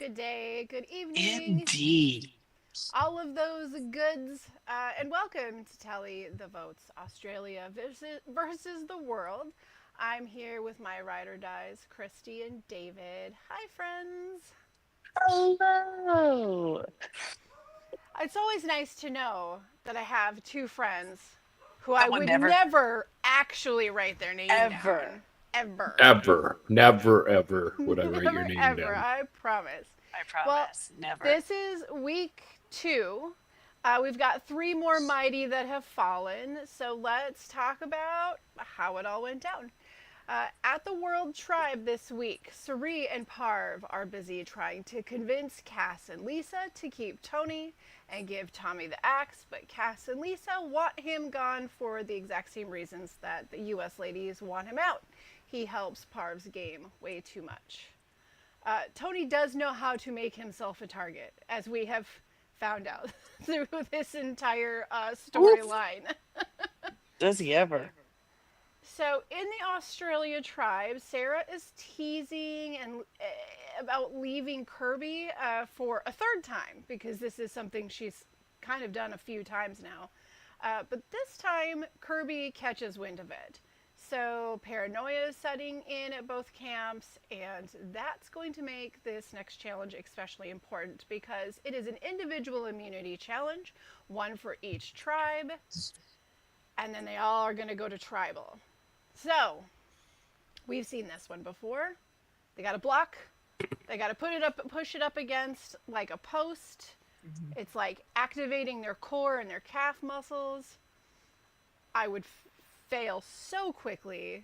good day, good evening, Indeed. all of those goods, and welcome to Tally the Votes Australia versus the world. I'm here with my ride or dies, Christy and David. Hi, friends. Hello. It's always nice to know that I have two friends who I That would would never, never actually write their name ever. down. Ever. Ever, never, ever would I write your Never, name ever. down. I promise. I Well, promise. Never. this is week two. We've got three more mighty that have fallen. So let's talk about how it all went down. At the World Tribe this week, Sari and Parv are busy trying to convince Cass and Lisa to keep Tony and give Tommy the axe, but Cass and Lisa want him gone for the exact same reasons that the US ladies want him out. He helps Parv's game way too much. Tony does know how to make himself a target, as we have found out through this entire storyline. Does he ever? So, in the Australia tribe, Sarah is teasing and about leaving Kirby for a third time because this is something she's kind of done a few times now. But this time, Kirby catches wind of it. So, paranoia is setting in at both camps, and that's going to make this next challenge especially important because it is an individual immunity challenge, one for each tribe, and then they all are going to go to tribal. So, we've seen this one before. They got to block. They got to push it up against like a post. It's like activating their core and their calf muscles. I would fail so quickly.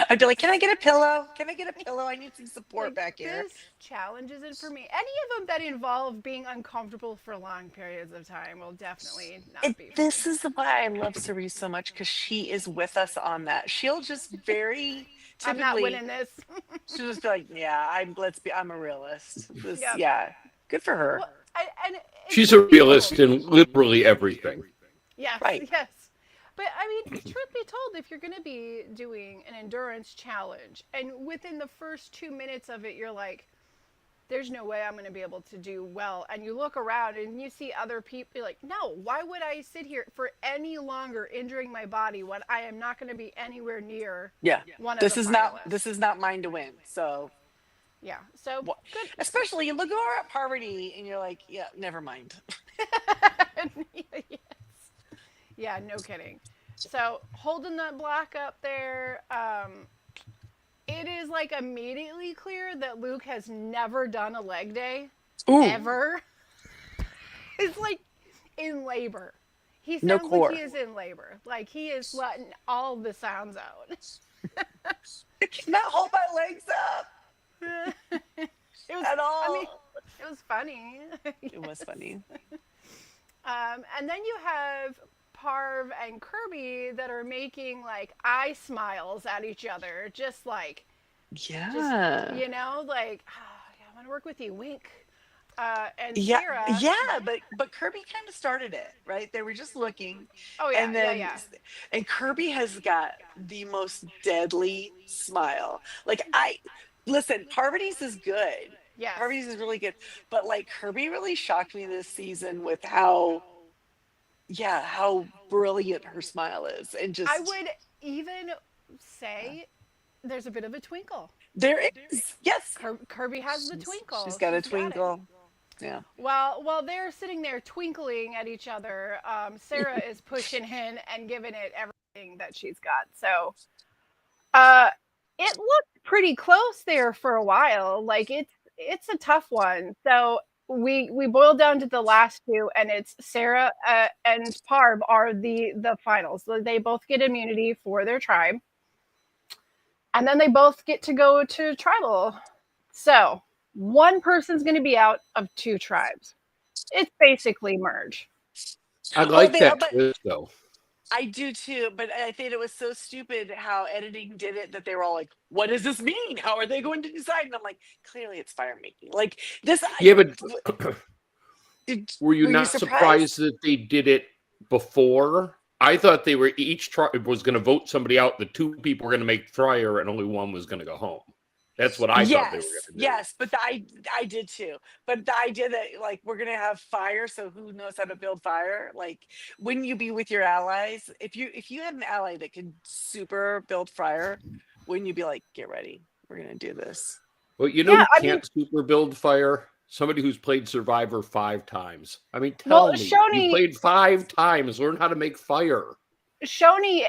I'd be like, can I get a pillow? Can I get a pillow? I need some support back here. This challenge isn't for me. Any of them that involve being uncomfortable for long periods of time will definitely not be for This me. is why I love Cerise so much because she is with us on that. She'll just very I'm not typically, winning this. she'll just be like, yeah, I'm a realist. This, Yep. yeah, good for her. Well, and it's She's a truth be told. realist in literally everything. Yes, Right. yes. But I mean, truth be told, if you're going to be doing an endurance challenge and within the first 2 minutes of it, you're like, there's no way I'm going to be able to do well. And you look around and you see other people, you're like, no, why would I sit here for any longer injuring my body when I am not going to be anywhere near Yeah. one of This the is finalists? not mine to win. So Yeah. So what? good. Especially you look over at Parvati and you're like, yeah, never mind. Yes. Yeah, no kidding. So holding that block up there, it is like immediately clear that Luke has never done a leg day Ooh, ever. It's like in labor. He no sounds like core. he is in labor. Like he is letting all the sounds out. I cannot hold my legs up It was. at I mean, all. it was funny. It was funny. And then you have Parv and Kirby that are making like eye smiles at each other, just like, Yeah. like, oh, yeah, I want to work with you, wink. And Yeah, Sarah, yeah, but Kirby kind of started it, right? They were just looking, oh yeah, and yeah, then yeah, and Kirby has got the most deadly smile. Like I listen, Parvati's is good. yes. Parvati's is really good, but like Kirby really shocked me this season with how yeah, how brilliant her smile is, and I just would even say there's a bit of a twinkle. there is yes, Kirby has the she's twinkle. got a She's got it. twinkle. Yeah. While they're sitting there twinkling at each other, Sarah is pushing in and giving it everything that she's got. So uh, it looked pretty close there for a while. Like it's a tough one. So we boiled down to the last two, and it's Sarah and Parv are the finals. So they both get immunity for their tribe, and then they both get to go to tribal. So one person's going to be out of two tribes. It's basically merge. I Well, like they that but twist, though. I do too, but I think it was so stupid how editing did it that they were all like, "What does this mean? How are they going to decide?" And I'm like, "Clearly, it's fire making." Like this, Yeah, but were you were you not surprised surprised? that they did it before? I thought they were each tribe was going to vote somebody out. The two people were going to make Fryer, and only one was going to go home. That's what I thought they were Yes, going to do. yes, but I did too. But the idea that like we're gonna have fire, so who knows how to build fire? Like, wouldn't you be with your allies? If you had an ally that could super build fire, wouldn't you be like, get ready, we're gonna do this? Well, you know Yeah, who I mean, can't super build fire? Somebody who's played Survivor 5 times. I mean, well, tell me, you played 5 times. Learn how to make fire. Shawnee,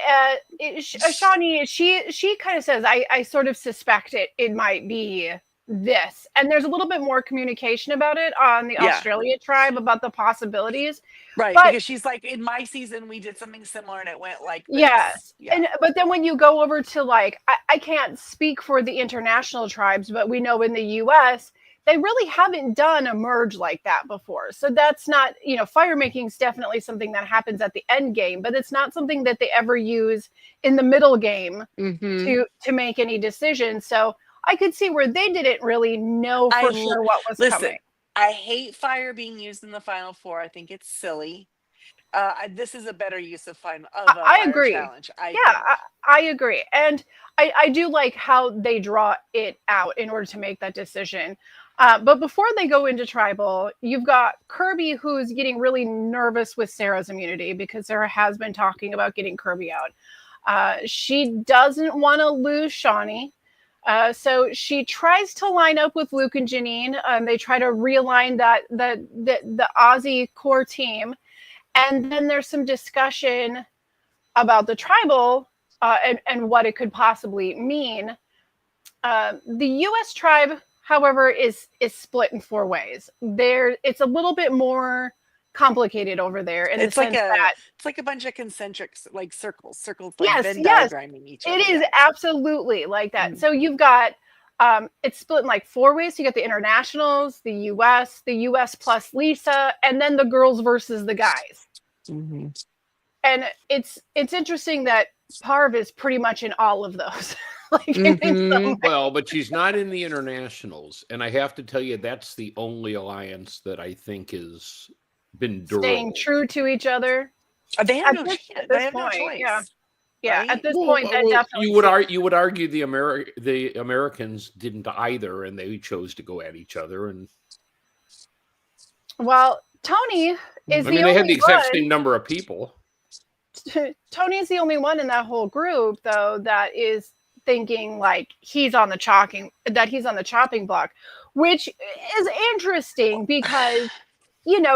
she kind of says, I sort of suspect it might be this, and there's a little bit more communication about it on the Yeah, Australia tribe about the possibilities, right. but Because she's like, in my season, we did something similar and it went like this. yes, Yeah. but then when you go over to like, I can't speak for the international tribes, but we know in the U.S. they really haven't done a merge like that before. So that's not, fire making is definitely something that happens at the end game, but it's not something that they ever use in the middle game Mm-hmm. to make any decisions. So I could see where they didn't really know for sure what was Listen. coming. I hate fire being used in the final four. I think it's silly. This is a better use of a I fire agree. challenge, I Yeah, think. I agree. And I do like how they draw it out in order to make that decision. But before they go into tribal, you've got Kirby who's getting really nervous with Sarah's immunity because Sarah has been talking about getting Kirby out. She doesn't want to lose Shawnee. So she tries to line up with Luke and Janine. They try to realign the Aussie core team. And then there's some discussion about the tribal and what it could possibly mean. The U.S. tribe, however, is split in 4 ways. It's a little bit more complicated over there in the sense that it's like a bunch of concentric circles, like yes, Venn yes, diagramming each other. it is absolutely like that. Mm. So you've got it's split in like 4 ways. You got the internationals, the U.S. plus Lisa, and then the girls versus the guys. Mm-hmm. And it's interesting that Parv is pretty much in all of those. Well, but she's not in the internationals, and I have to tell you, that's the only alliance that I think has been durable. Staying true to each other. They have no choice. Yeah. Right? At this point, that definitely you would argue the Americans didn't either, and they chose to go at each other. And well, Tony is I mean, they had the exact same number of people. Tony's the only one in that whole group, though, that is thinking like he's on the chopping block, which is interesting because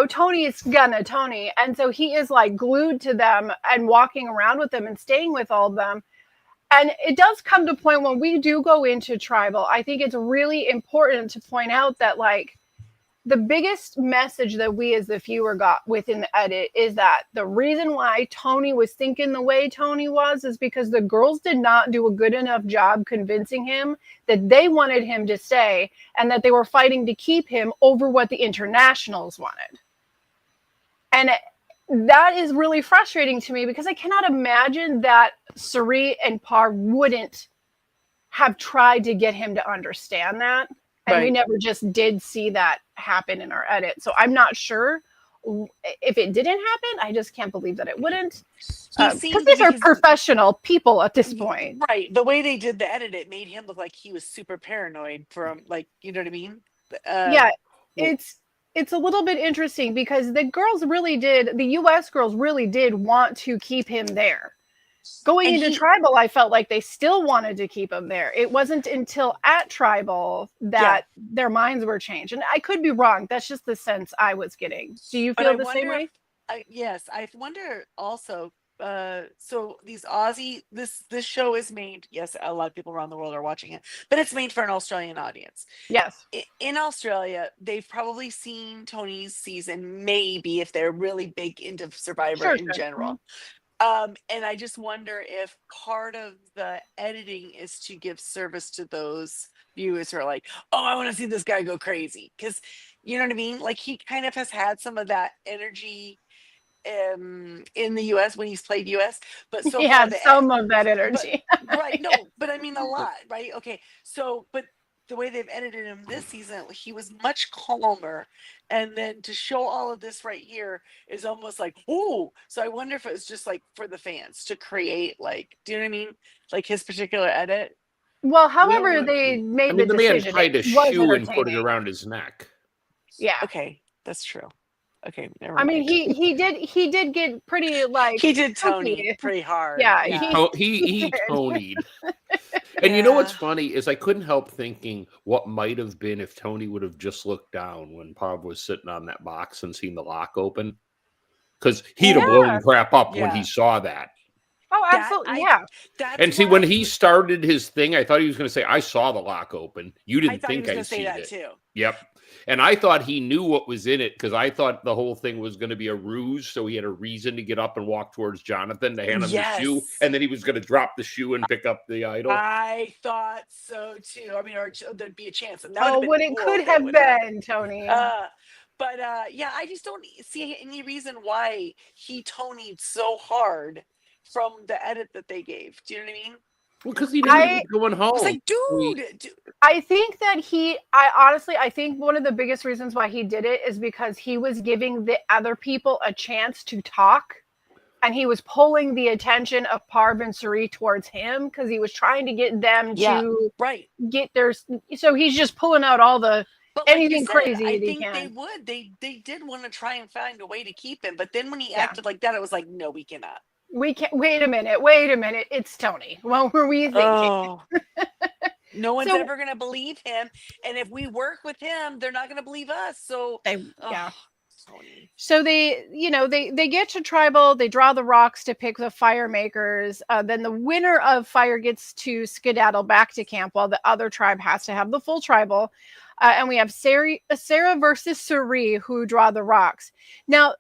Tony is gonna Tony, and so he is like glued to them and walking around with them and staying with all of them. And it does come to a point when we do go into tribal, I think it's really important to point out that like the biggest message that we as the viewer got within the edit is that the reason why Tony was thinking the way Tony was is because the girls did not do a good enough job convincing him that they wanted him to stay and that they were fighting to keep him over what the internationals wanted. And that is really frustrating to me because I cannot imagine that Cirie and Parv wouldn't have tried to get him to understand that. And we never just did see that happen in our edit. So I'm not sure if it didn't happen. I just can't believe that it wouldn't. Because these are professional people at this point. Right. The way they did the edit, it made him look like he was super paranoid from you know what I mean? Yeah. It's a little bit interesting because the U.S. girls really did want to keep him there. Going into tribal, I felt like they still wanted to keep him there. It wasn't until at tribal that their minds were changed. And I could be wrong. That's just the sense I was getting. Do you feel the same way? Yes. I wonder also, so these Aussie, this show is made, yes, a lot of people around the world are watching it, but it's made for an Australian audience. Yes. In Australia, they've probably seen Tony's season, maybe if they're really big into Survivor in general. And I just wonder if part of the editing is to give service to those viewers who are like, oh, I want to see this guy go crazy. Because, you know what I mean? Like, he kind of has had some of that energy in the US when he's played US. But so yeah, some of that energy. But, right. No, but I mean a lot, right? Okay. So, but the way they've edited him this season, he was much calmer. And then to show all of this right here is almost like, oh, so I wonder if it was just like for the fans to create, like, do you know what I mean? Like his particular edit. Well, however, Well, they I made mean, the the man decision. tied a It was shoe and put it entertaining. around his neck. Yeah. Okay, that's true. Okay, never I mean, mind. he did get pretty like He did Tony spooky. pretty hard. Yeah, Yeah. He did. Tonied. And you know what's Yeah. funny is I couldn't help thinking what might have been if Tony would have just looked down when Parv was sitting on that box and seen the lock open. Because he'd have blown crap up when he Yeah. saw that. Oh, absolutely. Yeah. That's And see, what when I he was- started his thing, I thought he was going to say, I saw the lock open. You I didn't thought he think was I going to say seen that it. too. Yep. And I thought he knew what was in it because I thought the whole thing was going to be a ruse. So he had a reason to get up and walk towards Jonathan to hand him the shoe. Yes. And then he was going to drop the shoe and pick up the idol. I thought so too. I mean, or there'd be a chance. And that Oh, would've been what it cool could if that have would've happened. been, Tony. But yeah, I just don't see any reason why he Tonied so hard from the edit that they gave. Do you know what I mean? Well, because he knew he was going home. I was like, dude. I think that I think one of the biggest reasons why he did it is because he was giving the other people a chance to talk. And he was pulling the attention of Parv and Suri towards him because he was trying to get them to right. get their. So he's just pulling out all the But like anything you said, crazy I that he think can. they would. They did want to try and find a way to keep him. But then when he Yeah. acted like that, it was like, no, we cannot. We can't. Wait a minute. It's Tony. What were we thinking? Oh. No one's So- ever going to believe him. And if we work with him, they're not going to believe us. So, Yeah. Tony. So they get to tribal. They draw the rocks to pick the fire makers. Then the winner of fire gets to skedaddle back to camp, while the other tribe has to have the full tribal. And we have Sarah versus Suri who draw the rocks. Now,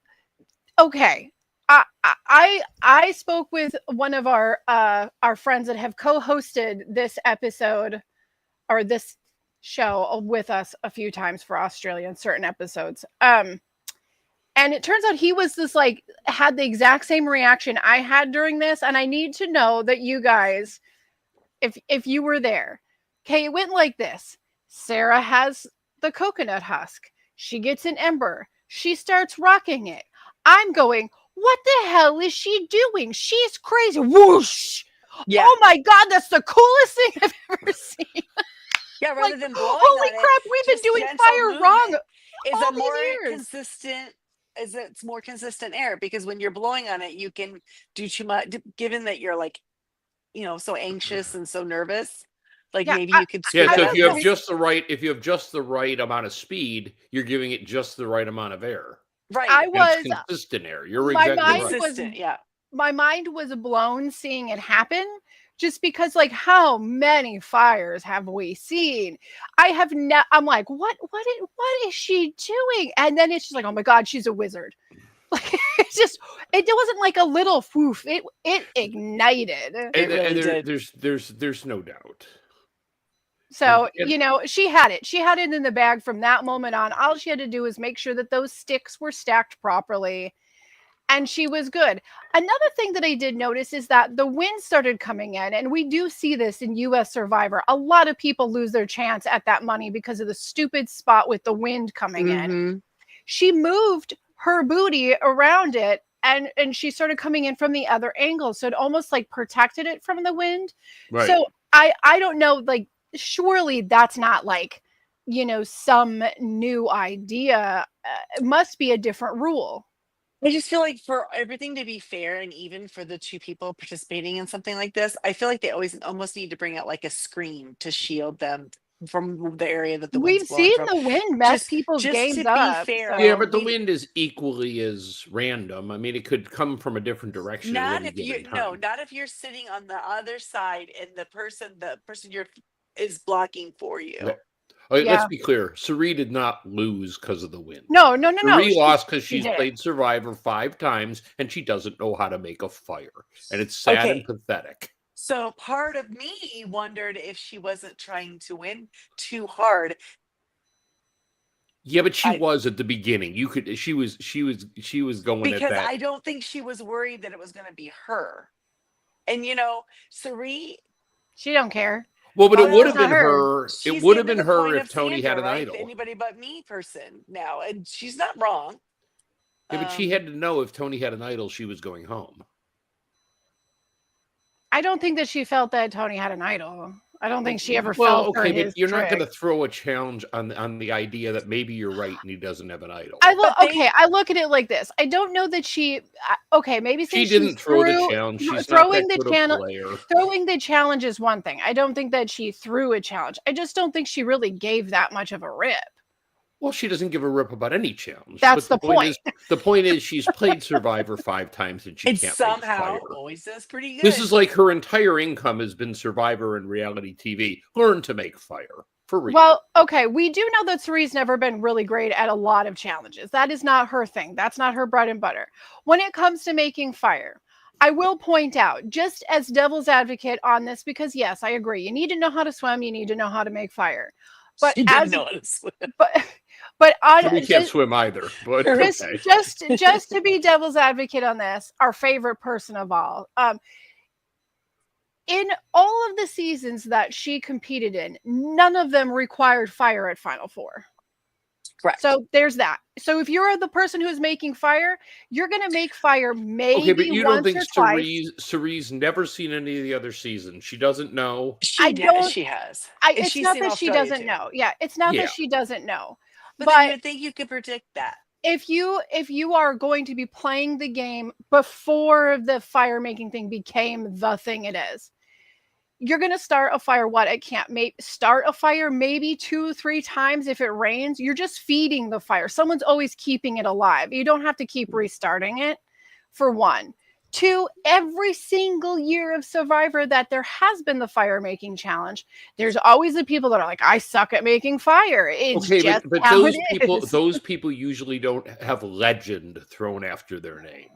okay, I spoke with one of our friends that have co-hosted this episode or this show with us a few times for Australia in certain episodes. And it turns out he was this like had the exact same reaction I had during this. And I need to know that you guys, if you were there, okay, it went like this. Sarah has the coconut husk. She gets an ember. She starts rocking it. I'm going, what the hell is she doing? She's crazy. Whoosh. Yeah. Oh my God, that's the coolest thing I've ever seen. Yeah, rather Like, than blowing holy on it, crap, we've been just doing gentle fire movement wrong is all a these more years. consistent it's more consistent air, because when you're blowing on it, you can do too much, given that you're like, so anxious and so nervous. Like Yeah, maybe you could Yeah, screw so that if you up. have just the right, amount of speed, you're giving it just the right amount of air. Right. I And was it's consistent air. You're my exactly mind right. was- consistent, yeah. my mind was blown seeing it happen, just because like how many fires have we seen? I'm like, what is she doing? And then it's just like, oh my God, she's a wizard. Like it wasn't like a little woof. It ignited. It really did. There's no doubt. So, And- she had it. She had it in the bag from that moment on. All she had to do was make sure that those sticks were stacked properly. And she was good. Another thing that I did notice is that the wind started coming in. And we do see this in US Survivor. A lot of people lose their chance at that money because of the stupid spot with the wind coming in. Mhm. She moved her booty around it. And she started coming in from the other angle. So it almost like protected it from the wind. Right. So I don't know, like, surely that's not like, some new idea. It must be a different rule. I just feel like for everything to be fair and even for the two people participating in something like this, I feel like they almost need to bring out like a screen to shield them from the area that the We've wind's blowing seen from. the wind mess Just- people's just games to be up. fair, Yeah, but the we- wind is equally as random. I mean, it could come from a different direction. at Not any if you given time. not if you're sitting on the other side and the person you're is blocking for you. Yeah. Let's Yeah. be clear. Suri did not lose because of the wind. No. Suri lost because she she's did. played Survivor 5 times and she doesn't know how to make a fire. And it's sad Okay. and pathetic. So part of me wondered if she wasn't trying to win too hard. Yeah, but she I- was at the beginning. She was going Because at that. I don't think she was worried that it was going to be her. And Suri, She don't care. Well, but Oh, it would have it's not been her. her. she's It would have getting been to the her point if of Tony had Sandra, an right? idol. Anybody but me person now, and she's not wrong. Yeah, but she had to know if Tony had an idol, she was going home. I don't think that she felt that Tony had an idol. I don't think she ever Well, fell for okay, his but you're not going to trick. throw a challenge on the idea that maybe you're right and he doesn't have an idol. I look But they- okay. I look at it like this. I don't know that she. Okay, maybe She since didn't she's throw the threw- challenge. She's throwing not that the good channel. a player. Throwing the challenge is one thing. I don't think that she threw a challenge. I just don't think she really gave that much of a rip. Well, she doesn't give a rip about any challenge. That's but the point. The point is she's played Survivor 5 times and she And can't somehow make fire. always does pretty good. This is like her entire income has been Survivor and reality TV. Learn to make fire. For real. Well, okay, we do know that Cerie's never been really great at a lot of challenges. That is not her thing. That's not her bread and butter. When it comes to making fire, I will point out, just as devil's advocate on this, because yes, I agree. You need to know how to swim. You need to know how to make fire. But she didn't know how to swim. but on we can't swim either. But okay. just to be devil's advocate on this, our favorite person of all. In all of the seasons that she competed in, none of them required fire at Final Four. Correct. So there's that. So if you're the person who's making fire, you're going to make fire maybe Okay, but you once don't think or twice. Cerie's never seen any of the other seasons? She doesn't know. She I did. don't- She has. And It's she's not seen that she Australia, doesn't too. know. Yeah, it's not Yeah. that she doesn't know. But, But then you would think you could predict that. if you are going to be playing the game before the fire making thing became the thing it is, you're going to start a fire. It can't start a fire maybe 2-3 times if it rains. You're just feeding the fire. Someone's always keeping it alive. You don't have to keep restarting it, for one. Two, every single year of Survivor that there has been the fire making challenge, there's always the people that are like, I suck at making fire. It's Okay, just but how those people usually don't have legend thrown after their name.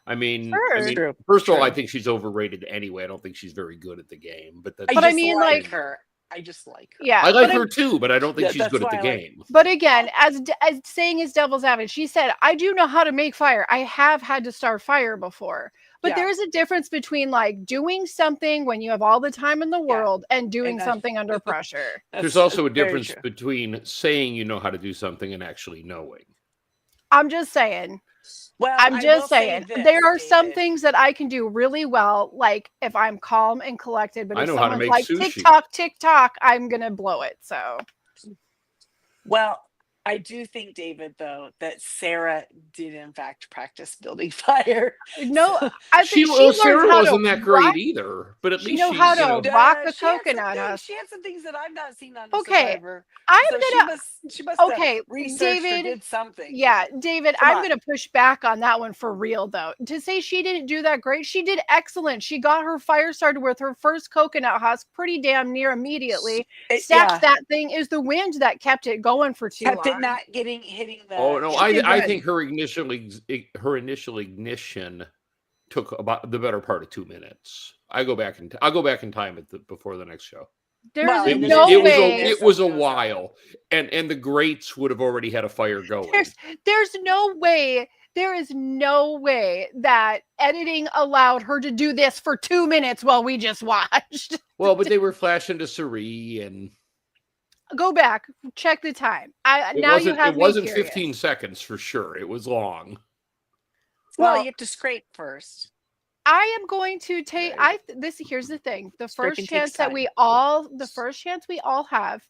I mean, Sure. True. first of all, True. I think she's overrated anyway. I don't think she's very good at the game. But that's But I just mean, like like- her. I just like her. Yeah. I like but her too, but I don't think Yeah, she's that's good at why the I like- game. But again, as saying as devil's advocate, she said, I do know how to make fire. I have had to start fire before. But Yeah. there is a difference between like doing something when you have all the time in the world and doing that's- something under pressure. There's also a very difference true. between saying you know how to do something and actually knowing. I'm just saying. Well, I'm I just will say saying. this, There are some David. things that I can do really well, like if I'm calm and collected. But I if know how to someone's make like sushi. tick tock, I'm gonna blow it. So Well, I do think, David, though, that Sarah did in fact practice building fire. no, I think she Sarah learned how to wasn't that great rock- either, but at She least know she's, how you to know, rock the she had some coconut things- husk. She had some things that I've not seen on Okay, Survivor. I'm So gonna. she must Okay, have researched David, or did something. Yeah, David, Come I'm on. going to push back on that one for real, though. To say she didn't do that great, she did excellent. She got her fire started with her first coconut husk pretty damn near immediately. Yeah, That thing is the wind that kept it going for too kept long. it not hitting the. Oh no, She did I good. think her initial ignition took about the better part of 2 minutes. I'll go back in time before the next show. There's Well, It, and no it was way. it was a while, and the greats would have already had a fire going. There's no way. There is no way that editing allowed her to do this for 2 minutes while we just watched. Well, but they were flashing to Cirie, and Go back, check the time. Now you have it wasn't me curious. 15 seconds for sure. It was long. Well, Well, you have to scrape first. I am going to take. Right. Here's the thing: the Scraping first takes chance that time. the first chance we all have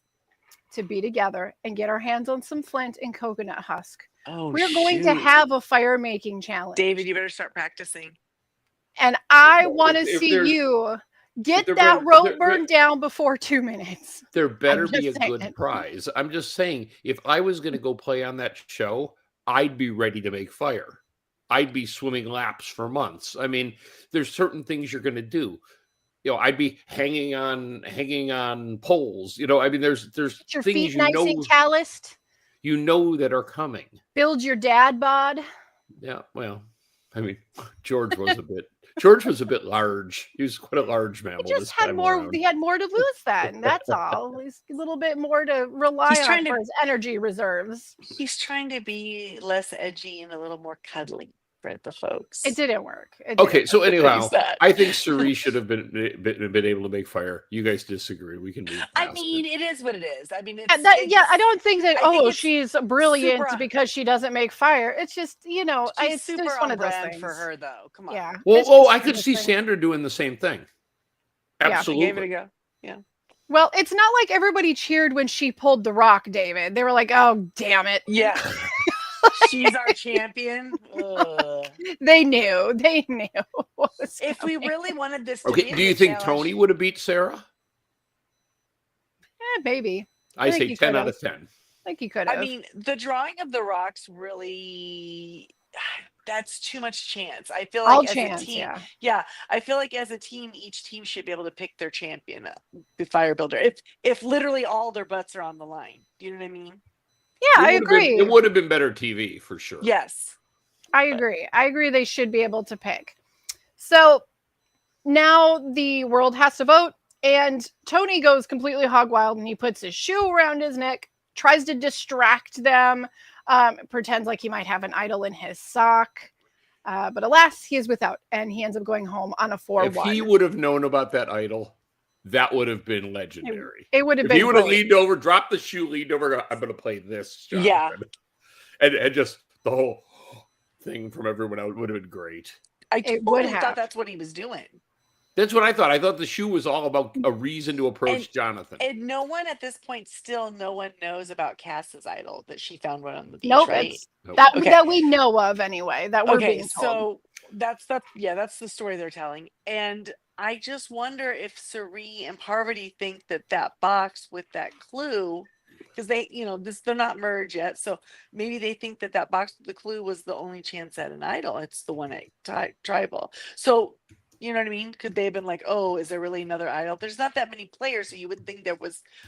to be together and get our hands on some flint and coconut husk. Oh, We're going to shoot. have a fire making challenge, David, you better start practicing. and I Well, want to if see there's- you get there that better- rope there- burned down before 2 minutes. There better be a just good saying. prize. I'm just saying, if I was going to go play on that show, I'd be ready to make fire. I'd be swimming laps for months. I mean, there's certain things you're going to do. You know, I'd be hanging on poles. You know, I mean, there's Get your things feet nice and calloused. you know that are coming. Build your dad bod. Yeah, well, I mean, George was a bit large. He was quite a large mammal. He just this had time more. around. He had more to lose then. That's all. He's a little bit more to rely He's on trying to- for his energy reserves. He's trying to be less edgy and a little more cuddly for the folks. It didn't work. It Okay, didn't. so anyhow, There's that. I think Cirie should have been able to make fire. You guys disagree. We can move I past mean, it. it is what it is. I mean, it's, And I don't think that. I think Oh, it's she's brilliant super- because she doesn't make fire. It's just she's it's super just on one of those brand things for her, though. Come on. Yeah. Well, it's oh, just I one of could those see things. Sandra doing the same thing. Yeah. I Absolutely. gave it a go. Yeah. Well, it's not like everybody cheered when she pulled the Rock, David. They were like, "Oh, damn it!" Yeah. She's our champion. Ugh. They knew. They knew. What was If we coming. really wanted this to Okay, be a do you good think challenge, Tony would have beat Sarah? Maybe. I think say he 10 could've. out of 10. I think you could have. I mean, the drawing of the rocks really, that's too much chance. I feel all like as chance. a team, Yeah. I feel like as a team, each team should be able to pick their champion, the fire builder. If literally all their butts are on the line, do you know what I mean? Yeah, I It would've been- agree. It would have been better TV for sure. Yes. I agree. I agree. They should be able to pick. So now the world has to vote, and Tony goes completely hog wild, and he puts his shoe around his neck, tries to distract them, pretends like he might have an idol in his sock. But alas, he is without, and he ends up going home on a 4-1. If he would have known about that idol, that would have been legendary. It would have If been he would have great. leaned over, dropped the shoe, leaned over, I'm going to play this. Yeah. Jonathan. And just the whole thing from everyone else would have been great. I It totally would have. thought that's what he was doing. That's what I thought. I thought the shoe was all about a reason to approach Jonathan. And no one at this point, still no one knows about Cass's idol, that she found one on the beach, Nope, right? it's Nope. that Okay. that we know of anyway. That we're Okay, being told. so that's the story they're telling. And I just wonder if Sari and Parvati think that box with that clue, because they, they're not merged yet, so maybe they think that box with the clue was the only chance at an idol. It's the one at tribal. So you know what I mean? Could they have been like, oh, is there really another idol? There's not that many players, so you would think there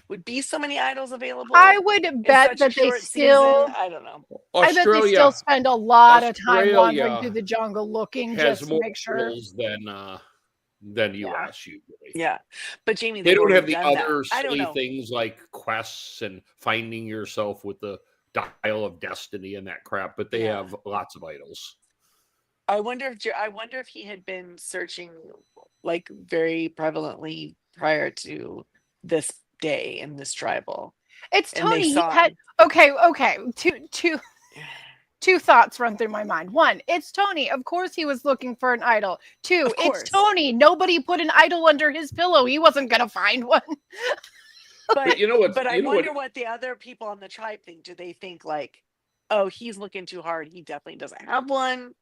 would be so many idols available. I would in bet such a that they short still. season. I don't know. I bet they Australia still spend a lot of time Australia wandering through the jungle looking has just to more make sure. rules than US usually. Yeah, but Jamie, They they've don't have already the done that. other I don't silly know. things like quests and finding yourself with the dial of destiny and that crap, but they Yeah. have lots of idols. I wonder if he had been searching like very prevalently prior to this day in this tribal. It's And they Tony. He saw had him. okay. Two thoughts run through my mind. One, it's Tony. Of course he was looking for an idol. Two, Of course. it's Tony. Nobody put an idol under his pillow. He wasn't gonna find one. But you know what? But I you know wonder what? what the other people on the tribe think. Do they think like, oh, he's looking too hard. He definitely doesn't have one.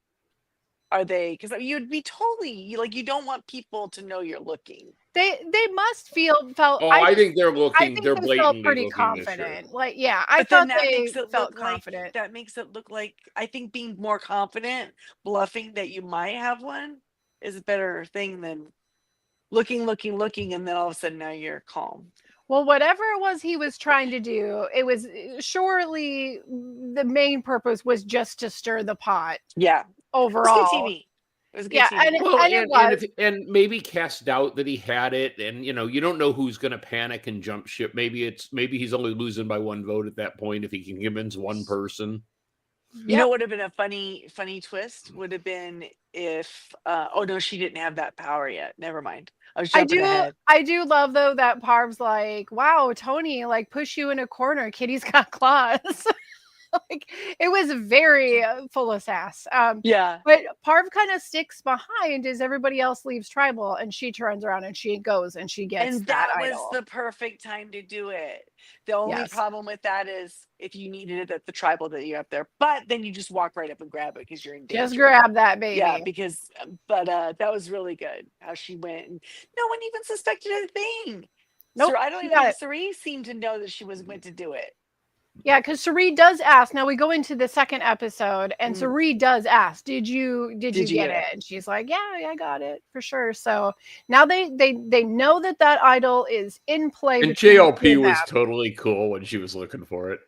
Are they? Because you'd be totally you don't want people to know you're looking. They must felt. Oh, I think they're looking. I think They're they blatantly felt pretty looking this year. confident. Like, yeah, I But then thought that they makes it felt look like confident. that makes it look like I think being more confident, bluffing that you might have one is a better thing than looking, and then all of a sudden now you're calm. Well, whatever it was he was trying to do, it was surely the main purpose was just to stir the pot Yeah. It overall. was good TV. It was good Yeah, TV. and Well, it and, was. and maybe cast doubt that he had it, and you don't know who's going to panic and jump ship. Maybe he's only losing by one vote at that point if he can convince one person. You know what would have been a funny twist would have been if oh no, she didn't have that power yet. Never mind. I was jumping ahead. I do love though that Parv's like, wow, Tony, like push you in a corner. Kitty's got claws. Like it was very full of sass. Yeah. But Parv kind of sticks behind as everybody else leaves tribal, and she turns around and she goes and she gets And that was idol. the perfect time to do it. The only Yes. problem with that is if you needed it at the tribal that you're up there, but then you just walk right up and grab it because you're in danger. Just grab that baby. Yeah, because but that was really good how she went and no one even suspected a thing. Nope, I don't she even got think it. Cerise seemed to know that she was meant to do it. Yeah, because Sari does ask. Now we go into the second episode, and Mm. Sari does ask, "Did you get it?" And she's like, "Yeah, I got it for sure." So now they know that idol is in play. And between the JLP two of was them. totally cool when she was looking for it.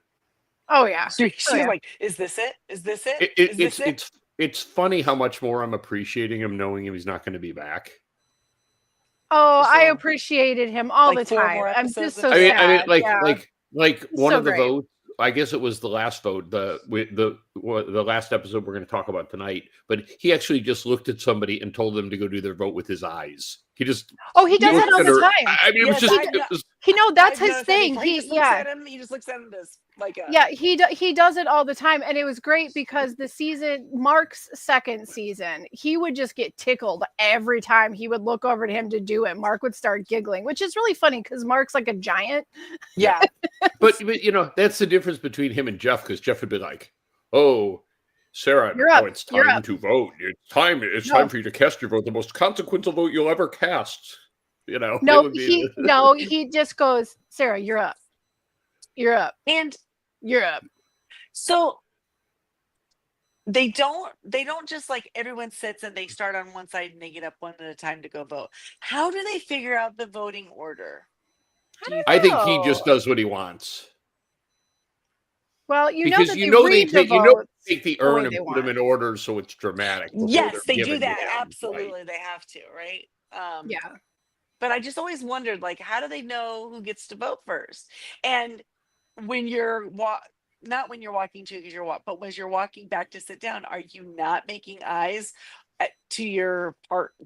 Oh yeah, She was yeah. like, "Is this it? Is this it? Is this it?" It's funny how much more I'm appreciating him knowing he's not going to be back. Oh, I So, appreciate him all like the 4 time. more I'm episodes just so of- I mean, sad. Yeah. like one so of the great. votes. I guess it was the last vote, the last episode we're going to talk about tonight. But he actually just looked at somebody and told them to go do their vote with his eyes. He just Oh, he does Yes. that all looked at the her. time. I mean, it was Yes, just, I it know. was, That's I've his noticed that thing. before. He just looks at him. He just looks at him this like a Yeah, he does it all the time, and it was great because the season, Mark's second season, he would just get tickled every time he would look over to him to do it. Mark would start giggling, which is really funny because Mark's like a giant. yeah. but you know, that's the difference between him and Jeff, because Jeff would be like, "Oh, Sarah, You're up. now it's You're time up." to vote. It's No. time for you to cast your vote, the most consequential vote you'll ever cast." You know, it No, would be he just goes, Sarah, you're up. You're up. And You're up. so they don't just like everyone sits and they start on one side and they get up one at a time to go vote. How do they figure out the voting order? I think he know. just does what he wants. Well, you know Because that you they know they read the take you know votes they take the the way urn and they put them want. in order so it's dramatic. before Yes, they're they do given to that. him, right? Absolutely, they have to, right? Yeah. But I just always wondered, like, how do they know who gets to vote first? And when you're not when you're walking to because you're but when you're walking back to sit down, are you not making eyes to your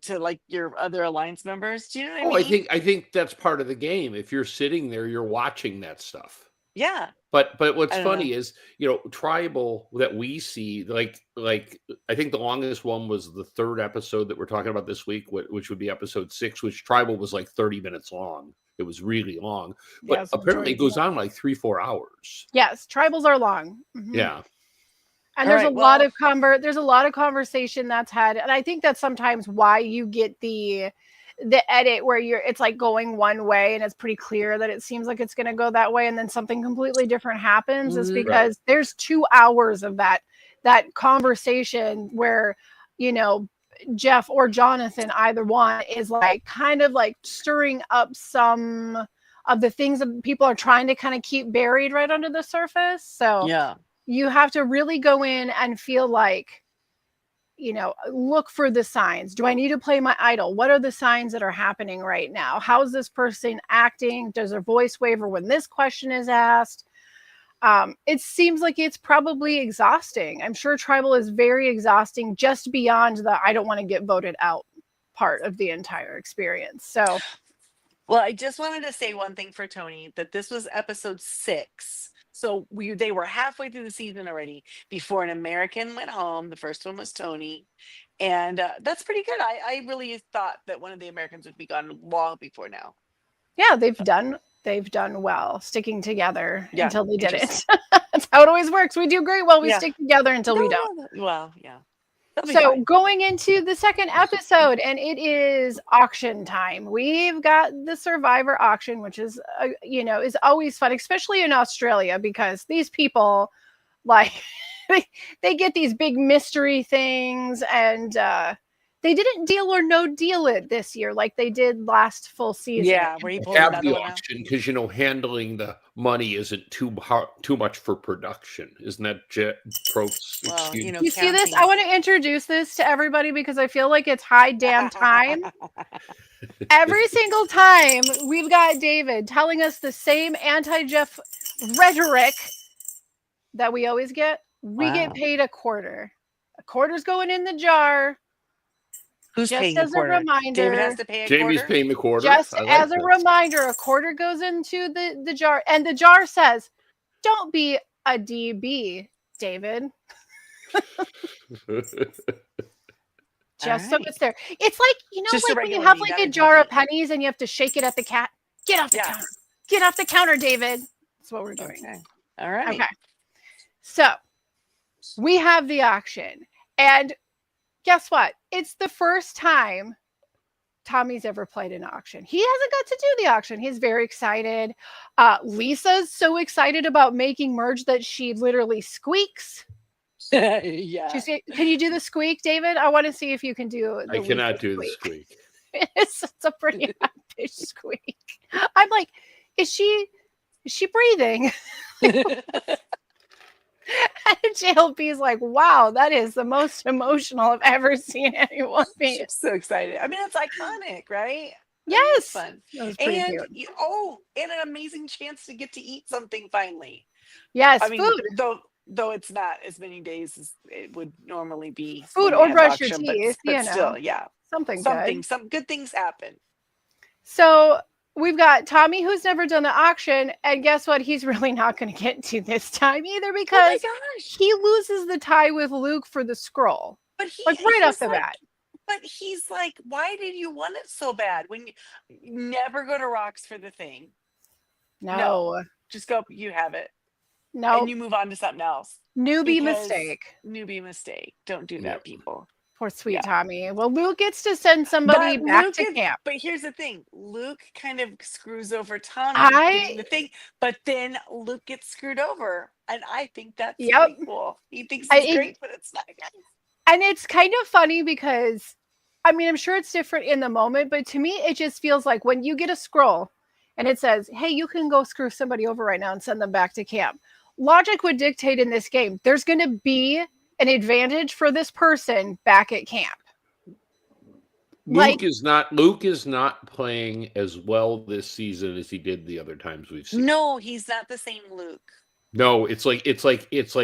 like your other alliance members? Do you know what I mean? I think that's part of the game. If you're sitting there, you're watching that stuff. Yeah. But what's I don't know. funny is, you know, tribal that we see, like I think the longest one was the third episode that we're talking about this week, which would be episode 6, which tribal was like 30 minutes long. It was really long, but Yes, apparently it majority goes on like 3-4 hours. Yes, tribals are long. Mhm. Yeah. And All there's right, a lot well- of there's a lot of conversation that's had, and I think that's sometimes why you get the edit where it's like going one way and it's pretty clear that it seems like it's going to go that way, and then something completely different happens, is Mhm. because there's 2 hours of that conversation where, you know, Jeff or Jonathan, either one, is like kind of like stirring up some of the things that people are trying to kind of keep buried right under the surface. So Yeah. you have to really go in and feel like, you know, look for the signs. Do I need to play my idol? What are the signs that are happening right now? How's this person acting? Does their voice waver when this question is asked? It seems like it's probably exhausting. I'm sure tribal is very exhausting, just beyond the I don't want to get voted out part of the entire experience. So, Well, I just wanted to say one thing for Tony, that this was episode 6. So they were halfway through the season already before an American went home. The first one was Tony. And that's pretty good. I really thought that one of the Americans would be gone long before now. yeah, they've done well sticking together Yeah, until they didn't. interesting. That's how it always works. We do great while we Yeah. stick together until we No, don't. no, well, yeah. That'll be So fine. going into the second episode, and it is auction time. We've got the Survivor auction, which is, you know, is always fun, especially in Australia, because these people, like, they get these big mystery things, and they didn't Deal or No Deal it this year like they did last full season. Yeah, where he pulled Have another the one out. auction because, you know, handling the money isn't too much for production. Isn't that Pro's Well, excuse? you know, You see this? counting- I want to introduce this to everybody because I feel like it's high damn time. Every single time we've got David telling us the same anti-Jeff rhetoric that we always get. We get Wow. paid a quarter. A quarter's going in the jar. Who's Just paying as the a quarter? reminder, David has to pay a Jamie's quarter. paying the quarter. just I like as a this. reminder, a quarter goes into the jar, and the jar says, "Don't be a DB, David." Just so Alright. it's there. It's like, you know, Just a like when you regular have D, like not a a jar of DB. pennies and you have to shake it at the cat. Get off the Yes. counter. Get off the counter, David. That's what we're doing. Okay. All right. Okay. So we have the auction. And guess what? It's the first time Tommy's ever played an auction. He hasn't got to do the auction. He's very excited. Lisa's so excited about making merge that she literally squeaks. Yeah. Can you do the squeak, David? I want to see if you can do the I cannot Lisa do the squeak. it's a pretty high pitched squeak. I'm like, is she breathing? And JLB's like, wow, that is the most emotional I've ever seen anyone be. She's so excited. I mean, it's iconic, right? Yes. It's fun. That was pretty And cute. and an amazing chance to get to eat something finally. Yes, I mean, food. the though it's not as many days as it would normally be. Food when they or have brush your auction, teeth, but you know. still, yeah, Something something, good. some good things happen. So we've got Tommy, who's never done the auction, and guess what? He's really not going to get to this time either Oh my because gosh! he loses the tie with Luke for the scroll, But he, like right off he's the like, bat. but he's like, why did you want it so bad? When you never go to Rocks for the thing, No, just go. You have it, no, and you move on to something else. newbie Because mistake. Newbie mistake. Don't do that, people. Poor sweet Yeah. Tommy. Well, Luke gets to send somebody But back Luke to camp. But here's the thing: Luke kind of screws over Tommy getting the thing, but then Luke gets screwed over, and I think that's Yep. really cool. He thinks I- it's it- great, but it's not. And it's kind of funny because, I mean, I'm sure it's different in the moment, but to me, it just feels like when you get a scroll and it says, hey, you can go screw somebody over right now and send them back to camp. Logic would dictate in this game, there's going to be an advantage for this person back at camp. Luke is not playing as well this season as he did the other times we've seen. No, he's not the same Luke. No, it's like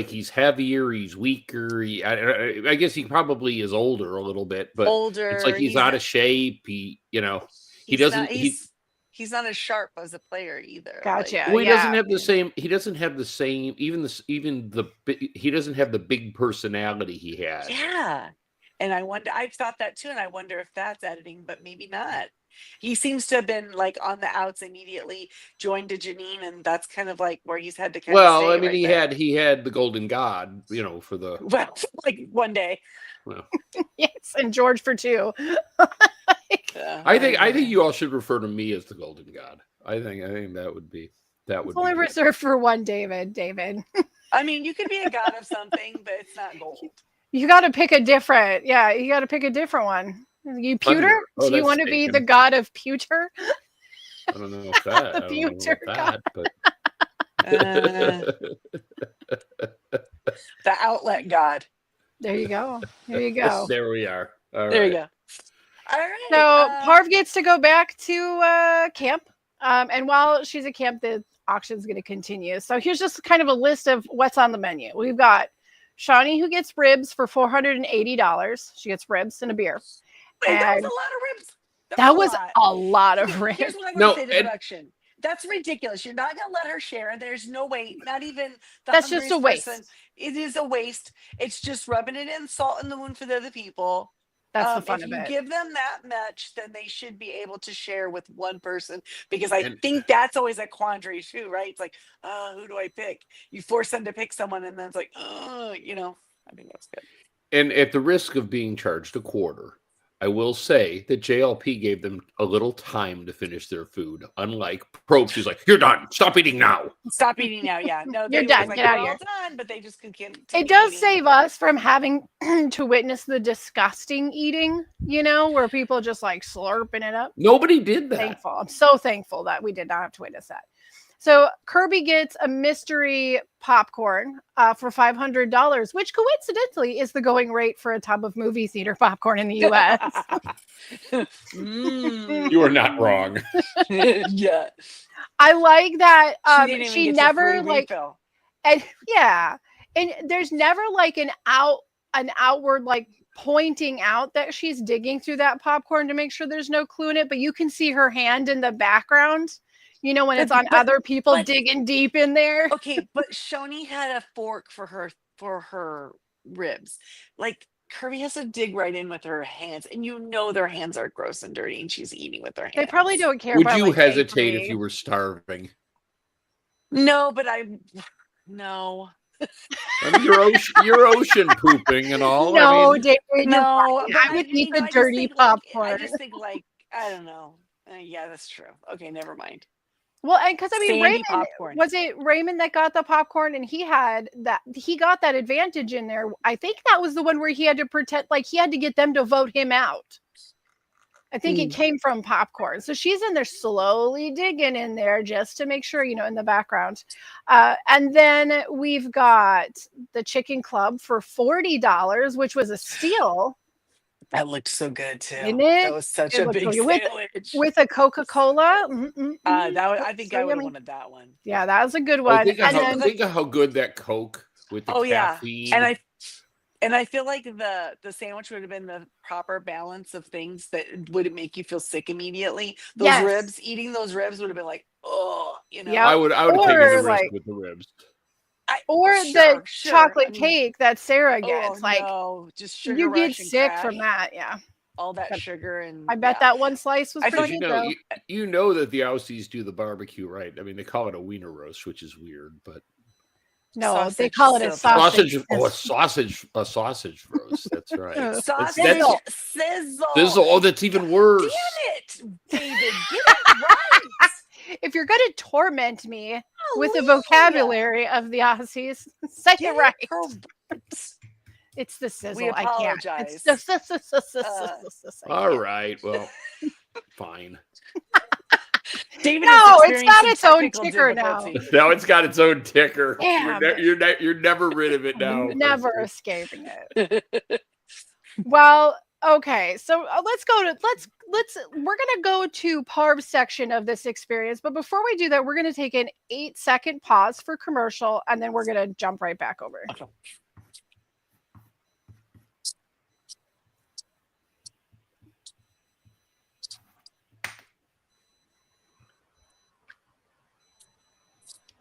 he's heavier, he's weaker. I guess he probably is older a little bit, but Older. it's like he's out of shape. He doesn't. He's not as sharp as a player either. Gotcha. Well, he Yeah. doesn't have the same. He doesn't have the same. He doesn't have the big personality he had. Yeah. And I've thought that too, and I wonder if that's editing, but maybe not. He seems to have been like on the outs immediately, joined to Janine, and that's kind of like where he's had to kind of Well, stay I mean, right he there. had the Golden God, for the. Well, like one day. Well, Yes, and George for two. I think you all should refer to me as the Golden God. I think that would be It's only be good. reserved for one David. I mean, you could be a god of something, but it's not gold. You got to pick a different one. You pewter? Thunder. Oh, Do you that's want to be taken. the god of pewter? I don't know if that. I don't know Future about that, but The outlet god. There you go. There you go. there we are. All There right. you go. All right. So Parv gets to go back to camp. And while she's at camp, the auction's going to continue. So here's just kind of a list of what's on the menu. We've got Shawnee, who gets ribs for $480. She gets ribs and a beer. Wait, that was and a lot of ribs. That was lot. a lot of Here's ribs. what I'm No, going to say to and- production. That's ridiculous. You're not going to let her share. There's no way. Not even the That's just a hungriest waste. person. It is a waste. It's just rubbing it in, salt in the wound for the other people. That's the fun if of you it. give them that much, then they should be able to share with one person, because I And- think that's always a quandary too, right? It's like, who do I pick? You force them to pick someone, and then it's like, I think that's good. And at the risk of being charged a quarter, I will say that JLP gave them a little time to finish their food. Unlike Probst, who's like, "You're done. Stop eating now." Stop eating now. Yeah, no, You're they done. was Get outta "We're here." all done, but they just continue. It does eating. save us from having to witness the disgusting eating, where people just like slurping it up. Nobody did that. Thankful. I'm so thankful that we did not have to witness that. So Kirby gets a mystery popcorn for $500, which coincidentally is the going rate for a tub of movie theater popcorn in the U.S. You are not wrong. Yeah, I like that. didn't even She get never your free like, refill. and yeah, and there's never like an outward like pointing out that she's digging through that popcorn to make sure there's no clue in it, but you can see her hand in the background. When it's on other people digging deep in there. Okay, but Shoni had a fork for her ribs. Like Kirby has to dig right in with her hands, and their hands are gross and dirty, and she's eating with their hands. They probably don't care. Would about, you like, hesitate papery. if you were starving? No, but no. I mean, you're ocean pooping and all. No, I mean, David, you're No, fine. but I would eat I the just dirty think, like, popcorn. I just think I don't know. Yeah, that's true. Okay, never mind. Well, and because Sandy Raymond, popcorn. was it Raymond that got the popcorn, and he got that advantage in there. I think that was the one where he had to pretend like he had to get them to vote him out. I think it came from popcorn. So she's in there slowly digging in there just to make sure, in the background. And then we've got the Chicken Club for $40, which was a steal. That looked so good too. Didn't it? That was such It a looked big so good. sandwich. With a Coca-Cola. I think So I would have yummy. wanted that one. Yeah, that was a good one. think And of then think of how good that Coke with the Oh yeah, caffeine. and I feel like the sandwich would have been the proper balance of things that wouldn't make you feel sick immediately. Those Yes. ribs, eating those ribs would have been like, oh, Yep. I would have taken Or, the risk like- with the ribs. Or the chocolate cake that Sarah gets. Oh no, just sugar you get rush and sick crash. from that. Yeah. All that But sugar and I bet that one slice was I feel pretty Because good, though. you know that the Aussies do the barbecue right. I mean, they call it a wiener roast, which is weird, but No, they sausage call it a sizzle. sausage. a sausage roast. That's right. sausage That's- sizzle. Sizzle. Oh, that's even worse. Damn it, David, get it right. If you're going to torment me with the Hallelujah. vocabulary of the Aussies, say Get it right. It's It's the sizzle. We I can't. It's apologize. the All right. Well, fine. David No, is it's got experiencing its own technical ticker now. difficulty. Now it's got its own ticker. Damn it. You're never rid of it now. Never escaping it. Well, okay. So we're gonna go to Parv's section of this experience, but before we do that, we're gonna take an 8-second pause for commercial, and then we're gonna jump right back over.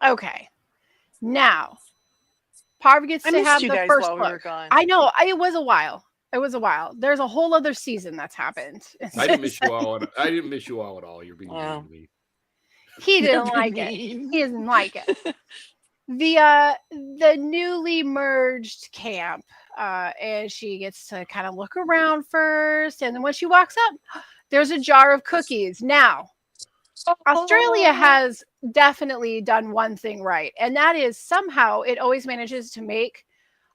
Okay. Now, Parv gets I to missed have you the guys first while we were look. gone. I know. It was a while. There's a whole other season that's happened. I didn't miss you all. I didn't miss you all at all. You're being mean to me. He didn't like it. He didn't like it. The newly merged camp, and she gets to kind of look around first, and then when she walks up, there's a jar of cookies. Now, Australia has definitely done one thing right, and that is somehow it always manages to make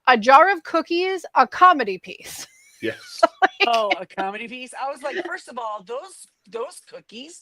a jar of cookies a comedy piece. Yes. Oh, a comedy piece. I was like, first of all, those cookies,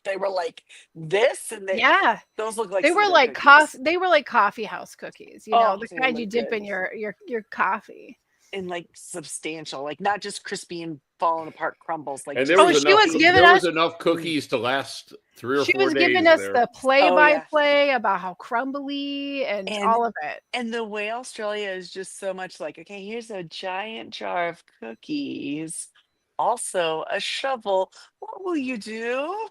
they were like this, and Yeah, those look like they some were good like cookies. They were like coffee house cookies, you know, Oh, the they kind you look dip good. in your coffee. And like substantial, like not just crispy and falling apart crumbles. Like And just- there was she was enough, giving there us- was enough cookies to last 3 or 4 days. She was giving us there. the play-by-play about how crumbly and And- all of it. And the way Australia is just so much like, okay, here's a giant jar of cookies, also a shovel. What will you do?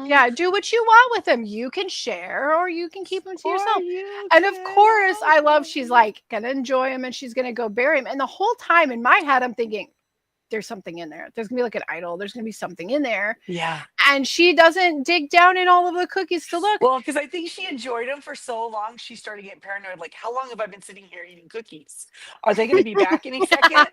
Yeah, do what you want with them. You can share or you can keep them to Or yourself. you And of can course, I love have she's them. like gonna enjoy him and she's gonna go bury him. And the whole time in my head, I'm thinking, there's something in there. There's gonna be like an idol. There's gonna be something in there. Yeah. And she doesn't dig down in all of the cookies to look. Well, because I think she enjoyed them for so long, she started getting paranoid. Like, how long have I been sitting here eating cookies? Are they going to be back any second?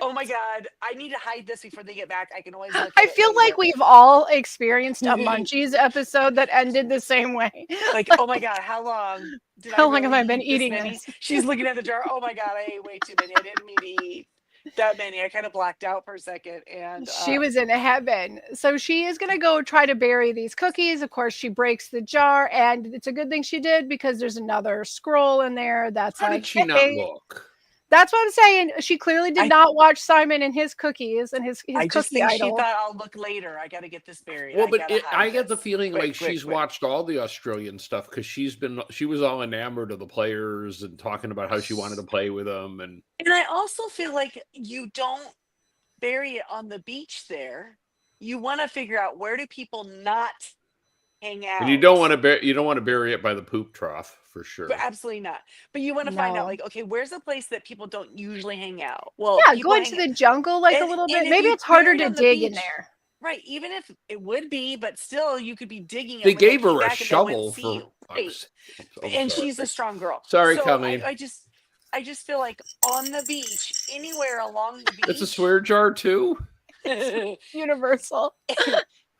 Oh my God, I need to hide this before they get back. I can always look I at it feel later. like we've all experienced a Munchies episode that ended the same way. Like, oh my God, how long? How long have I really been eat this eating many? this? She's looking at the jar. Oh my God, I ate way too many. I didn't mean to eat that many. I kind of blacked out for a second. And She was in heaven. So she is going to go try to bury these cookies. Of course, she breaks the jar, and it's a good thing she did because there's another scroll in there that's How like, did she not "Hey." look? That's what I'm saying. She clearly did not watch Simon and his cookies and his I just cookie think idol. she thought, I'll look later. I got to get this buried. Well, I but gotta hide I get the this. feeling Quick, like quick, she's quick. watched all the Australian stuff because she was all enamored of the players and talking about how she wanted to play with them. And And I also feel like you don't bury it on the beach there. You want to figure out, where do people not hang out? you don't want to bury it by the poop trough for sure. But absolutely not. But you want to find out, No. like, okay, where's a place that people don't usually hang out? Well, Yeah, people go into hang- the jungle like a and- little and bit. if Maybe you it's harder bury it to on the dig in beach- there. right. Even if it would be, but still, you could be digging. it They when they gave came her a back and they wouldn't shovel see for. you. Right. I'm And sorry. she's a strong girl. Sorry, so Colleen. I just feel like on the beach, anywhere along the beach. It's a swear jar too. Universal.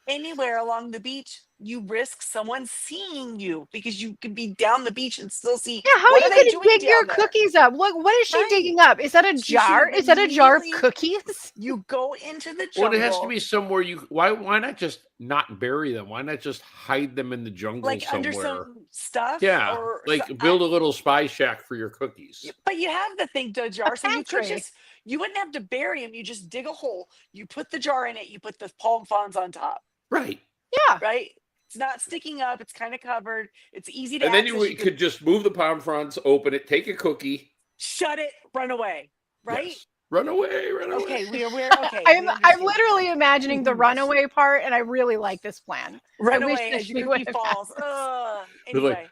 Anywhere along the beach, you risk someone seeing you because you could be down the beach and still see. Yeah, how what are you they going to doing dig your down there? cookies up? Look, what is she Right. digging up? Is that a She jar? should Is that a jar of immediately- cookies? You go into the Well, jungle. it has to be somewhere why not just not bury them? Why not just hide them in the jungle like somewhere? under some stuff. Yeah, or like so- build a little spy shack for your cookies. But you have the thing, the jar, so you could pantry. you wouldn't have to bury them. You just dig a hole. You put the jar in it. You put the palm fronds on top, Yeah. right? It's not sticking up. It's kind of covered. It's easy to And then access. you could just move the palm fronds, open it, take a cookie. Shut it, run away. Right? Yes. Run away, run away. Okay, we're okay. I'm we I'm understand. literally imagining the runaway part, and I really like this plan. Run I wish away that as she your would cookie have had falls. this. Anyway,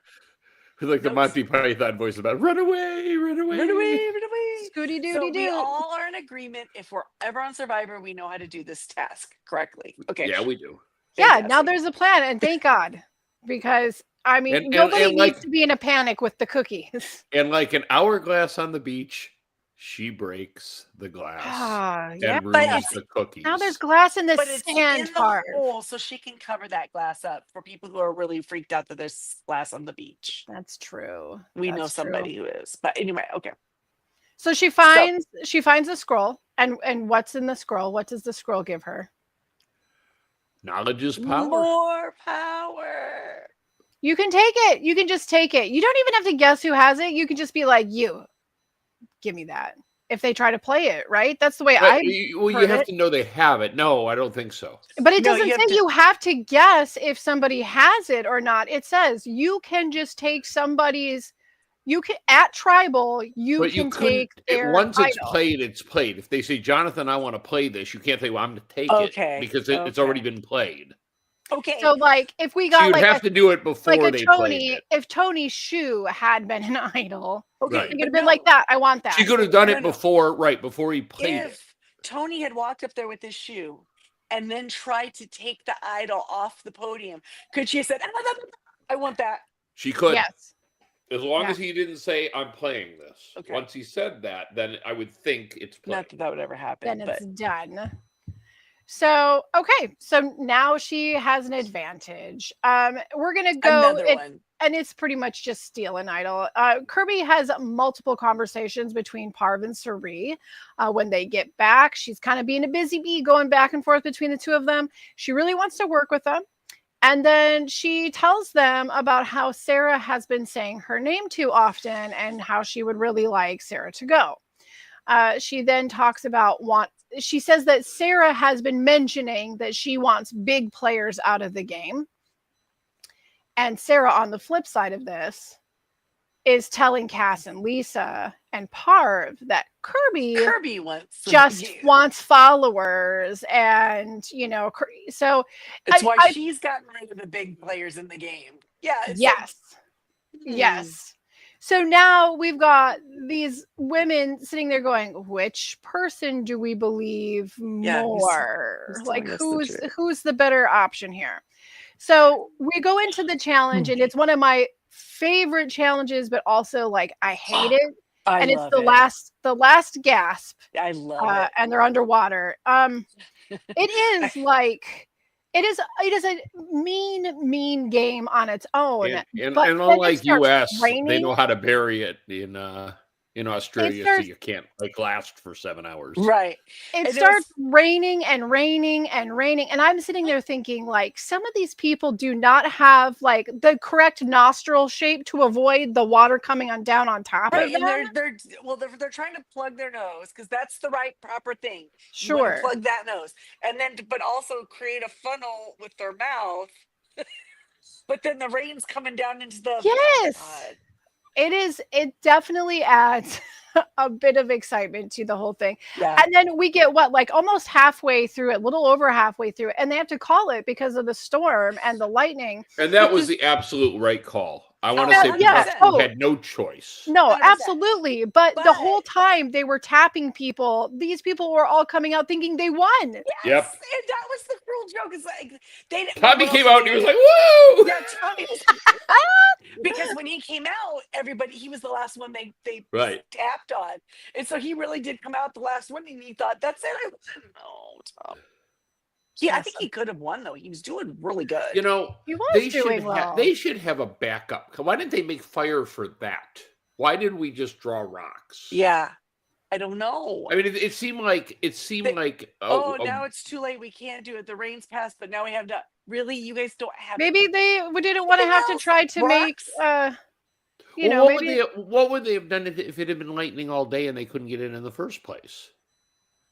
It's like the Those- Monty Python voice about run away, run away. run away, run away. Scooty So dooty we doo. all are in agreement. If we're ever on Survivor, we know how to do this task correctly. Okay. Yeah, we do. Yeah, now fantastic. there's a plan, and thank God, because I mean, And nobody needs like- to be in a panic with the cookies. And like an hourglass on the beach, she breaks the glass Ah, and yeah. But ruins it's- the cookies. Now there's glass in the But it's sand in the part. hole, so she can cover that glass up for people who are really freaked out that there's glass on the beach. That's true. We know That's true. somebody who is. But anyway, okay. So she finds the scroll, and what's in the scroll? What does the scroll give her? Knowledge is power. More power. You can take it. You can just take it. You don't even have to guess who has it. You can just be like, "You, give me that." If they try to play it, right? That's the way But I. you heard have it. to know they have it. No, I don't think so. But it No, doesn't you have say to- you have to guess if somebody has it or not. It says you can just take somebody's. You can at tribal. You But can you couldn't. take their Once it's idol. played, it's played. If they say, Jonathan, I want to play this, you can't say, well, I'm going to take Okay, it because it's already okay. been played. Okay. So, like, if we So got you'd like have to do it before a they played Tony, it. if Tony's shoe had been an idol, okay. Right. it could but have been no, like that. I want that. She could have done No, it no. before he played it. If Tony had walked up there with his shoe and then tried to take the idol off the podium, could she have said, I want that? She could. Yes. As long Yeah. as he didn't say, I'm playing this. Okay. Once he said that, then I would think it's played. Not that that would ever happen, Then but it's done. So okay, so now she has an advantage. We're gonna go, another it- one. and it's pretty much just steal an idol. Kirby has multiple conversations between Parv and Sari. When they get back, she's kind of being a busy bee, going back and forth between the two of them. She really wants to work with them. And then she tells them about how Sarah has been saying her name too often and how she would really like Sarah to go. She then talks about she says that Sarah has been mentioning that she wants big players out of the game. And Sarah, on the flip side of this, is telling Cass and Lisa and Parv that Kirby wants just you. wants followers, and so It's I- why I- she's gotten rid of the big players in the game. Yeah. It's yes. like, Yes. So now we've got these women sitting there going, which person do we believe Yeah, more? who's Like telling us the truth? who's the better option here? So we go into the challenge, and it's one of my favorite challenges, but also like I hate it. I And it's love the it. last gasp. I love it. And they're underwater. It is like it is a mean game on its own. And but then it unlike starts US, they raining. know how to bury it in Australia, starts- so you can't like last for 7 hours. Right. It And starts raining and raining and raining, and I'm sitting there thinking, like, some of these people do not have like the correct nostril shape to avoid the water coming on down on top Right. of And them. they're trying to plug their nose because that's the right proper thing. You Sure. wanna plug that nose. And then but also create a funnel with their mouth. But then the rain's coming down into the Yes. God. It definitely adds a bit of excitement to the whole thing. Yeah. And then we get like almost halfway through it, little over halfway through it, and they have to call it because of the storm and the lightning. And that Which was is- the absolute right call. I want to Yeah, say people yeah. Oh. had no choice. No, 100%. absolutely. But the whole But- time they were tapping people. These people were all coming out thinking they won. Yes, Yep. and that was the cruel joke. It's like they didn't. Tommy what came else out and did he was they like, do? "Woo!" Yeah, Tommy was because when he came out, he was the last one they Right. tapped on, and so he really did come out the last one, and he thought, "That's it, I won." No, Tom. Yeah, I think he could have won though. He was doing really good. You know, He was they doing should well. they should have a backup. Why didn't they make fire for that? Why did we just draw rocks? Yeah, I don't know. I mean, it seemed like Oh, now it's too late. We can't do it. The rain's passed, but now we have to. Really, you guys don't have. Maybe they didn't want to Anything have to else? try to make Rocks? maybe what would they have done if it had been lightning all day and they couldn't get in the first place?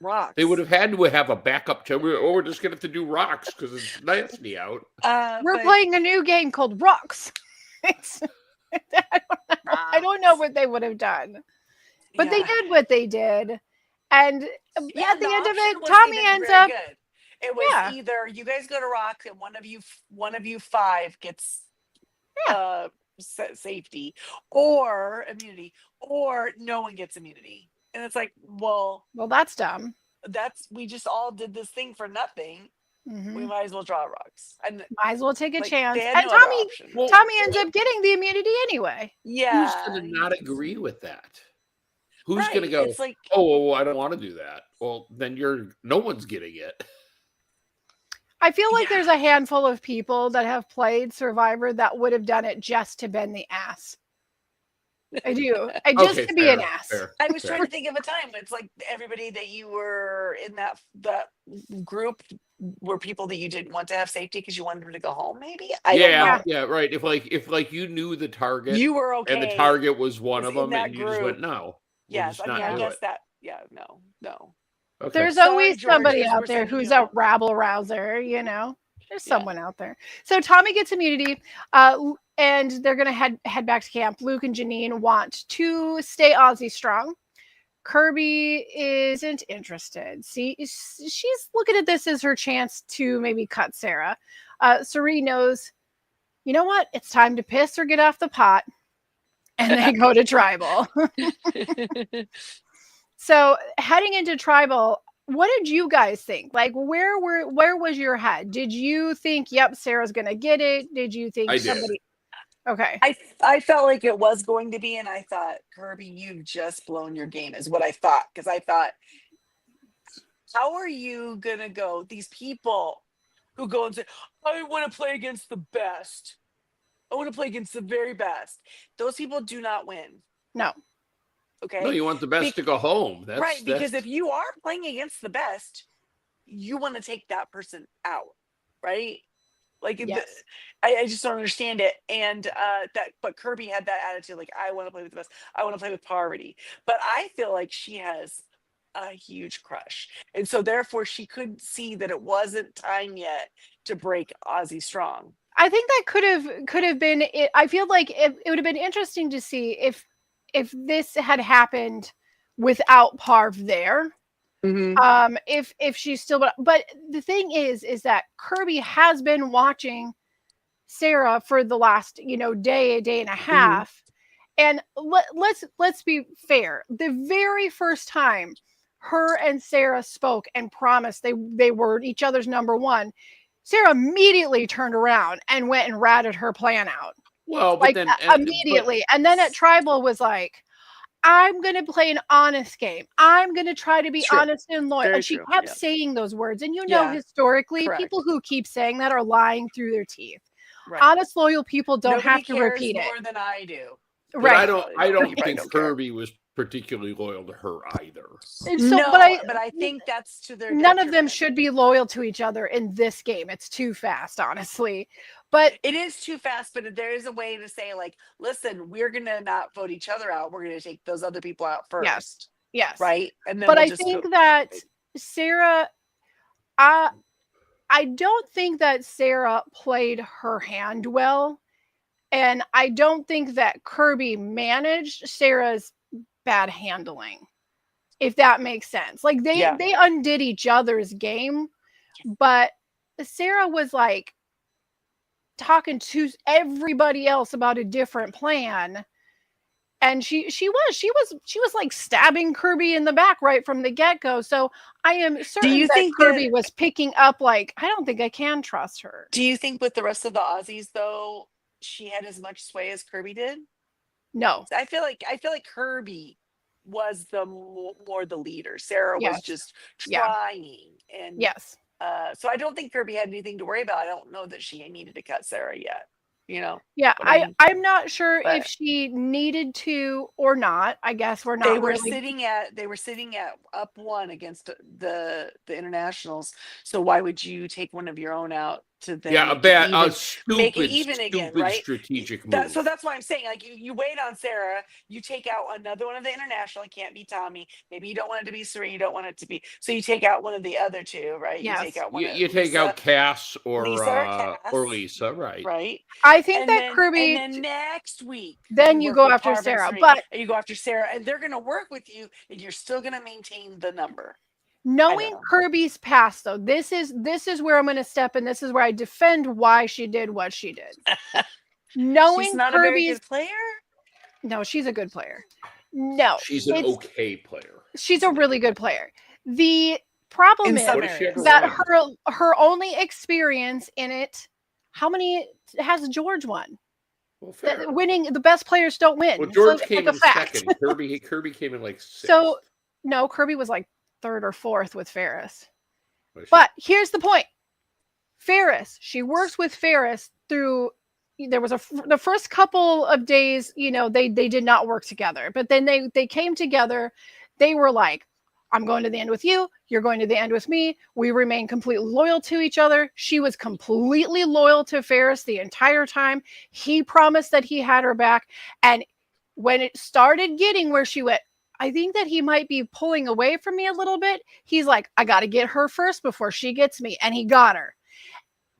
rocks. They would have had to have a backup to, we're just going to have to do rocks because it's nasty out. We're But playing a new game called Rocks. It's, I don't know what they would have done, but they yeah. did what they did, and Yeah, at the the end of option it, wasn't Tommy even ends very up. good. It was Yeah. either you guys go to rocks and one of you five gets safety or immunity, or no one gets immunity. And it's like, well, Well, that's dumb. we just all did this thing for nothing. Mhm. We might as well draw rocks. And Might as well take a like, chance. they had And no other Tommy, option. Well, Tommy ends up getting the immunity anyway. Yeah. Who's going to not agree with that? Who's going to Right, go, it's like, oh, I don't want to do that? Well, then no one's getting it. I feel like Yeah. there's a handful of people that have played Survivor that would have done it just to bend the ass. I do. Just Okay, to be an fair, ass. fair, I was fair. trying to think of a time. It's like everybody that you were in that group were people that you didn't want to have safety because you wanted them to go home. Maybe I don't know. Yeah, right. If you knew the target, You were okay. and the target was one was of in them, that and you just went group. no. Yes, I mean, I do guess it. that. Yeah, no. Okay. There's Sorry, always somebody Georges, out we're there sending who's you a home. rabble rouser, you know. There's Yeah. someone out there. So Tommy gets immunity, and they're gonna head back to camp. Luke and Janine want to stay Aussie strong. Kirby isn't interested. See, she's looking at this as her chance to maybe cut Sarah. Cirie knows, you know what? It's time to piss or get off the pot, and they go to tribal. So heading into tribal, what did you guys think? Like, where was your head? Did you think, yep, Sarah's gonna get it? Did you think I did. somebody? Okay. I felt like it was going to be, and I thought, Kirby, you've just blown your game, is what I thought. Because I thought, how are you gonna go? These people who go and say, I want to play against the best. I want to play against the very best. Those people do not win. No. Okay. No, you want the best to go home. That's right, because that's, if you are playing against the best, you want to take that person out, right? Like, Yes. I just don't understand it. And but Kirby had that attitude, like, I want to play with the best. I want to play with Parvati. But I feel like she has a huge crush, and so therefore she could see that it wasn't time yet to break Ozzy strong. I think that could have been it. I feel like it would have been interesting to see if this had happened without Parv there. If she's still, but the thing is that Kirby has been watching Sarah for the last, day and a half. And let's be fair. The very first time her and Sarah spoke and promised they were each other's number one, Sarah immediately turned around and went and ratted her plan out. well, but Like then immediately. And then at Tribal was like, I'm going to play an honest game. I'm going to try to be True. honest and loyal. Very And she true, kept yeah. saying those words. And Yeah, historically, correct. people who keep saying that are lying through their teeth. Right. Honest, loyal people don't Nobody have to cares repeat more it. than I do. but Right. I don't You probably think don't care. Kirby was particularly loyal to her either. And so, No, but I think that's to their none of them detriment. should be loyal to each other in this game. It's too fast, honestly. But It is too fast, but there is a way to say, like, listen, we're gonna not vote each other out. We're gonna take those other people out first. yes. Right. And then But we'll I just think go- that Sarah, I don't think that Sarah played her hand well. And I don't think that Kirby managed Sarah's bad handling, if that makes sense. Like they undid each other's game, but Sarah was like talking to everybody else about a different plan. And she was like stabbing Kirby in the back right from the get-go. So I am certain you that think Kirby that- was picking up, like, I don't think I can trust her. Do you think with the rest of the Aussies though, she had as much sway as Kirby did? No. I feel like Kirby was the more the leader. Sarah was Yes. just Yeah. trying, and Yes. so I don't think Kirby had anything to worry about. I don't know that she needed to cut Sarah yet. Yeah, But I'm not sure if but- she needed to or not. I guess we're not they were really. sitting at up one against the internationals. So why would you take one of your own out to then Yeah, a make it even again, stupid right? strategic move. So that's why I'm saying, like, you wait on Sarah, you take out another one of the international. It can't be Tommy. Maybe you don't want it to be Serena. You don't want it to be. So you take out one of the other two, right? You take Yes. out one You of take out Cass or Cass, Lisa, right? right? I think And that then Kirby, next week, then you work go with after Parv and Sarah. Serena, But and you go after Sarah, and they're going to work with you, and you're still going to maintain the number. knowing know. Kirby's past, though, this is where I'm going to step in. This is where I defend why she did what she did. Knowing She's not Kirby's, a very good player. no, she's a good player. No, She's an okay player. she's a really good player. The problem In is some What has she areas. ever that won? her only experience in it. How many has George won? Well, fair. Winning, the best players don't win. Well, It's George like came a in fact. second. Kirby came in like sixth. So no, Kirby was like third or fourth with Ferris. Was she? But here's the point. Ferris, she works with Ferris through, there was the first couple of days, they did not work together, but then they came together. They were like, I'm going to the end with you. You're going to the end with me. We remain completely loyal to each other. She was completely loyal to Ferris the entire time. He promised that he had her back. And when it started getting where she went, I think that he might be pulling away from me a little bit. He's like, I got to get her first before she gets me. And he got her.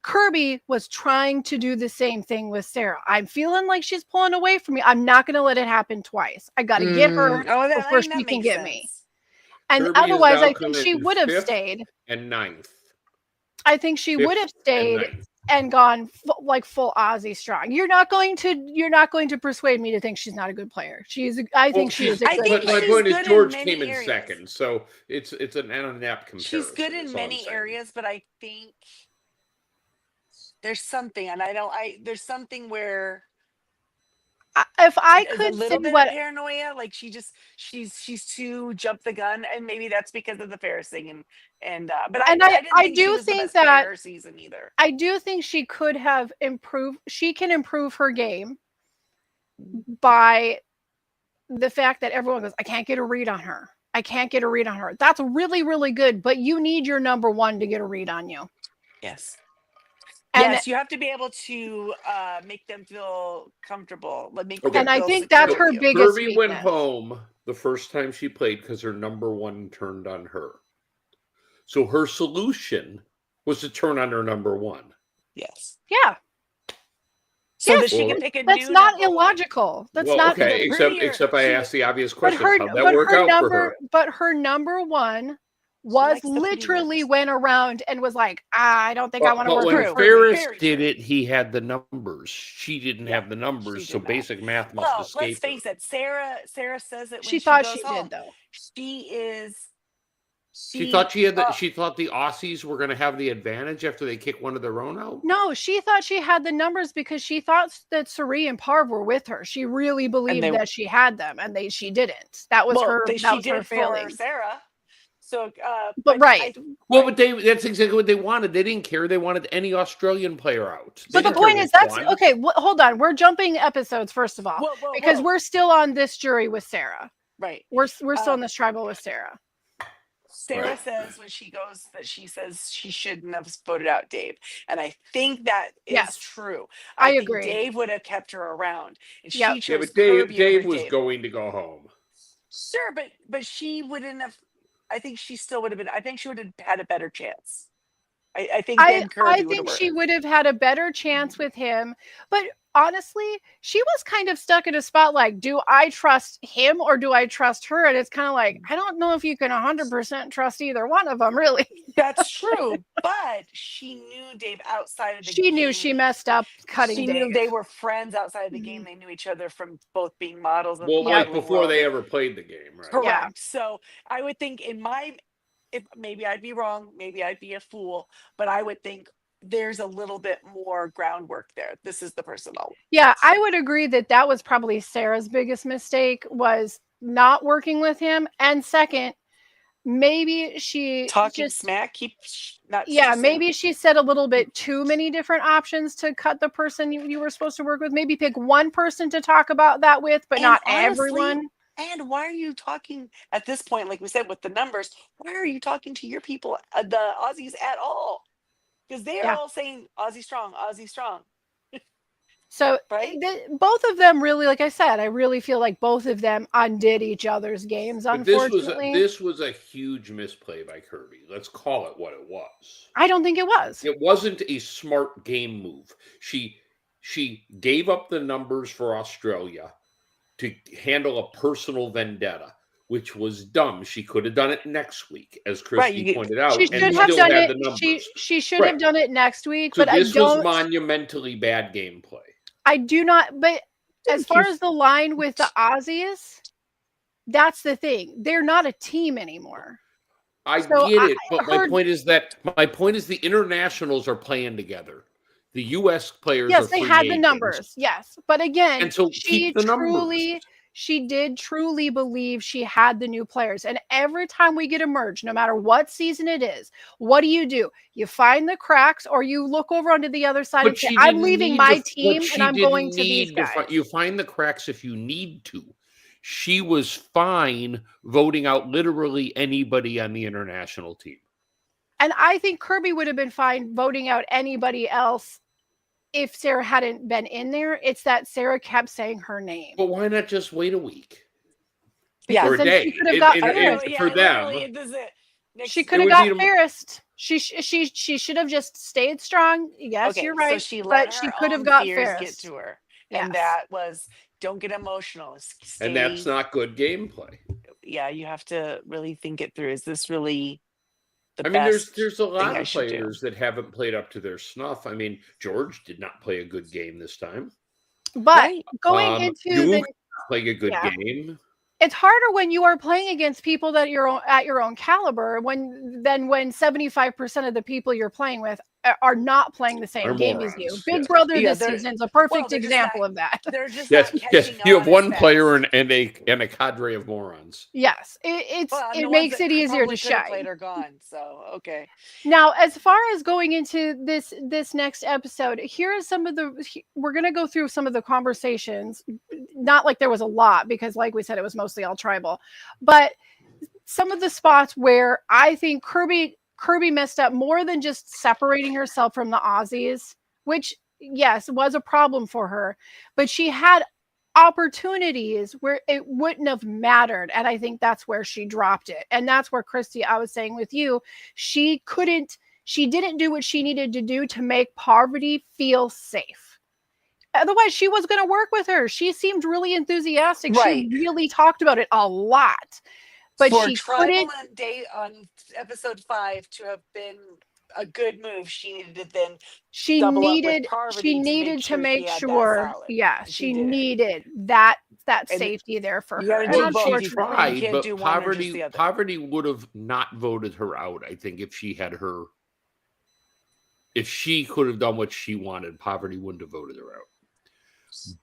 Kirby was trying to do the same thing with Sarah. I'm feeling like she's pulling away from me. I'm not going to let it happen twice. I got to get her before she can get me. And Kirby is otherwise, now I think coming she in would have fifth stayed. and ninth. I think she would have Fifth stayed ninth. and gone like full Aussie strong. You're not going to persuade me to think she's not a good player. I think she is a I good think player. My point is good in George many came in areas. second, so it's an NAP comparison. She's good in is all I'm many saying. areas, but I think there's something, and there's something where If I there's could a little say bit what of paranoia, like she's too jump the gun, and maybe that's because of the Ferris thing, but I didn't I think she do was the think best that player her season either. I do think she could have improved. She can improve her game by the fact that everyone goes, I can't get a read on her. I can't get a read on her. That's really, really good, but you need your number one to get a read on you. Yes. And, yes, you have to be able to make them feel comfortable. and I think that's her biggest Kirby went weakness. home the first time she played because her number one turned on her. So her solution was to turn on her number one. Yes. Yeah. So that she can pick a new. That's not illogical. That's well, not okay. Except I asked the obvious question: how'd that work out for her? But her number one was literally went around and was like, I don't think I want to work with when Ferris did it, he had the numbers. She didn't have the numbers, so basic math must escape her. Let's face it. Sarah says it when she thought she home. did, though. She thought she had. She thought the Aussies were going to have the advantage after they kick one of their own out. No, she thought she had the numbers because she thought that Sari and Parv were with her. She really believed that she had them, and she didn't. That was her. That was her failing. For Sarah. So, but right. But that's exactly what they wanted. They didn't care. They wanted any Australian player out. But the point is, that's okay. Hold on. We're jumping episodes, first of all, because we're still on this jury with Sarah. Right. We're still in this tribal with Sarah. Sarah says when she goes that she says she shouldn't have voted out Dave. And I think that is true. I agree. Dave would have kept her around. And she chose but Dave was going to go home. Sure, but she wouldn't have. I think she still would have been. I think she would have had a better chance. I think she would have had a better chance with him. But honestly, she was kind of stuck in a spot like, do I trust him or do I trust her? And it's kind of like, I don't know if you can 100% trust either one of them, really. That's true. But she knew Dave outside of the game. She knew she messed up cutting She Dave. knew they were friends outside of the game. They knew each other from both being models. Well, like before they ever played the game, right? Correct. Yeah. So I would think if maybe I'd be wrong, maybe I'd be a fool, but I would think there's a little bit more groundwork there. This is the person I would agree that was probably Sarah's biggest mistake, was not working with him. And second, maybe she talking smack, maybe she said a little bit too many different options to cut the person you were supposed to work with. Maybe pick one person to talk about that with, but not everyone. And why are you talking at this point, like we said, with the numbers? Why are you talking to your people, the Aussies, at all? because they are Yeah. all saying Aussie strong, So right? both of them really, like I said, I really feel like both of them undid each other's games. But Unfortunately, this was a huge misplay by Kirby. Let's call it what it was. I don't think it was. It wasn't a smart game move. She gave up the numbers for Australia to handle a personal vendetta, which was dumb. She could have done it next week, as Christy pointed out, She and should have still done had it. the numbers. She should Right. have done it next week. So But this I was don't. monumentally bad gameplay. I do not. But as Thank far you. as the line with the Aussies, that's the thing. They're not a team anymore. I So get it, but my heard- point is the internationals are playing together. The U.S. players Yes, are they free had the agents. numbers. Yes, but again, And so she keep the numbers. she did truly believe she had the new players. And every time we get a merge, no matter what season it is, what do? You find the cracks, or you look over onto the other side and say, "I'm leaving my team and I'm going to these guys." You find the cracks if you need to. She was fine voting out literally anybody on the international team. And I think Kirby would have been fine voting out anybody else if Sarah hadn't been in there. It's that Sarah kept saying her name. But why not just wait a week? Yeah. Or a Then day. she could have got And- Ferris. for them, This is it. She Next- could It have would got be Ferris. She should have just stayed strong. Yes, Okay, you're right. So she let but she her could have own got fears Ferris. get to her, Yes. and that was don't get emotional. Stay, and that's not good gameplay. Yeah, you have to really think it through. Is this really the I mean, best? there's a thing lot I of should do? players that haven't played up to their snuff. I mean, George did not play a good game this time. But Right. going into the, Duke played a good Yeah. game. it's harder when you are playing against people that you're at your own caliber when 75% of the people you're playing with are not playing the same Are game as you. morons, Big yeah. Brother Yeah, this they're- season's a perfect they're just example not- of that. They're just Yes, not yes. catching You have on one as player fast. and a cadre of morons. Yes, it Well, and the ones makes that it easier probably to could have shine. Played are gone. So okay. Now, as far as going into this next episode, here is some of we're going to go through some of the conversations. Not like there was a lot, because like we said, it was mostly all tribal, but some of the spots where I think Kirby messed up more than just separating herself from the Aussies, which yes, was a problem for her, but she had opportunities where it wouldn't have mattered. And I think that's where she dropped it. And that's where, Christy, I was saying with you, she didn't do what she needed to do to make Parvati feel safe. Otherwise, she was going to work with her. She seemed really enthusiastic. Right. She really talked about it a lot. But For she tribal couldn't. on episode 5 to have been a good move, she needed to then She double up with needed Parvati to make she had that sure. salad. Yeah, And she she did. needed that And safety there for you her. gotta And do both. She You unfortunately, tried, can't but do one or just the other. Poverty would have not voted her out. I think if she could have done what she wanted, Poverty wouldn't have voted her out.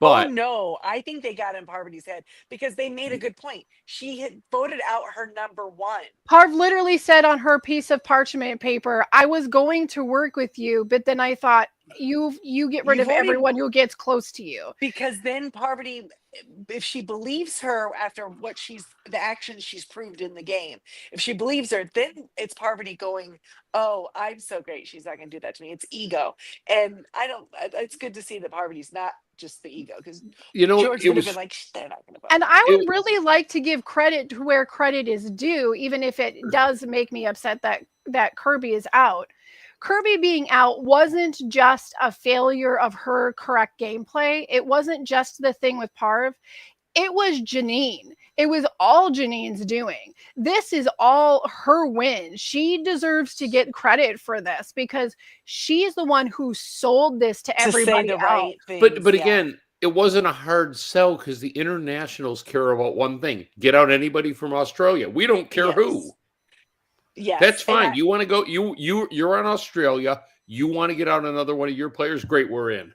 But Oh no, I think they got in Parvati's head because they made a good point. She had voted out her number 1. Parv literally said on her piece of parchment paper, "I was going to work with you, but then I thought you get rid You've of already- everyone who gets close to you." Because then Parvati, if she believes her after the actions she's proved in the game, if she believes her, then it's Parvati going, "Oh, I'm so great. She's not going to do that to me." It's ego. And it's good to see that Parvati's not just the ego, because George it would have was been like, they're not going to vote. And I would It- really like to give credit to where credit is due, even if it does make me upset that Kirby is out. Kirby being out wasn't just a failure of her correct gameplay. It wasn't just the thing with Parv. It was Janine. It was all Janine's doing. This is all her win. She deserves to get credit for this because she's the one who sold this to to everybody say the else. right things. but yeah. again, it wasn't a hard sell because the internationals care about one thing: get out anybody from Australia. We don't care Yes. who. Yes. That's and fine. You want to go? You're on Australia. You want to get out another one of your players? Great, we're in.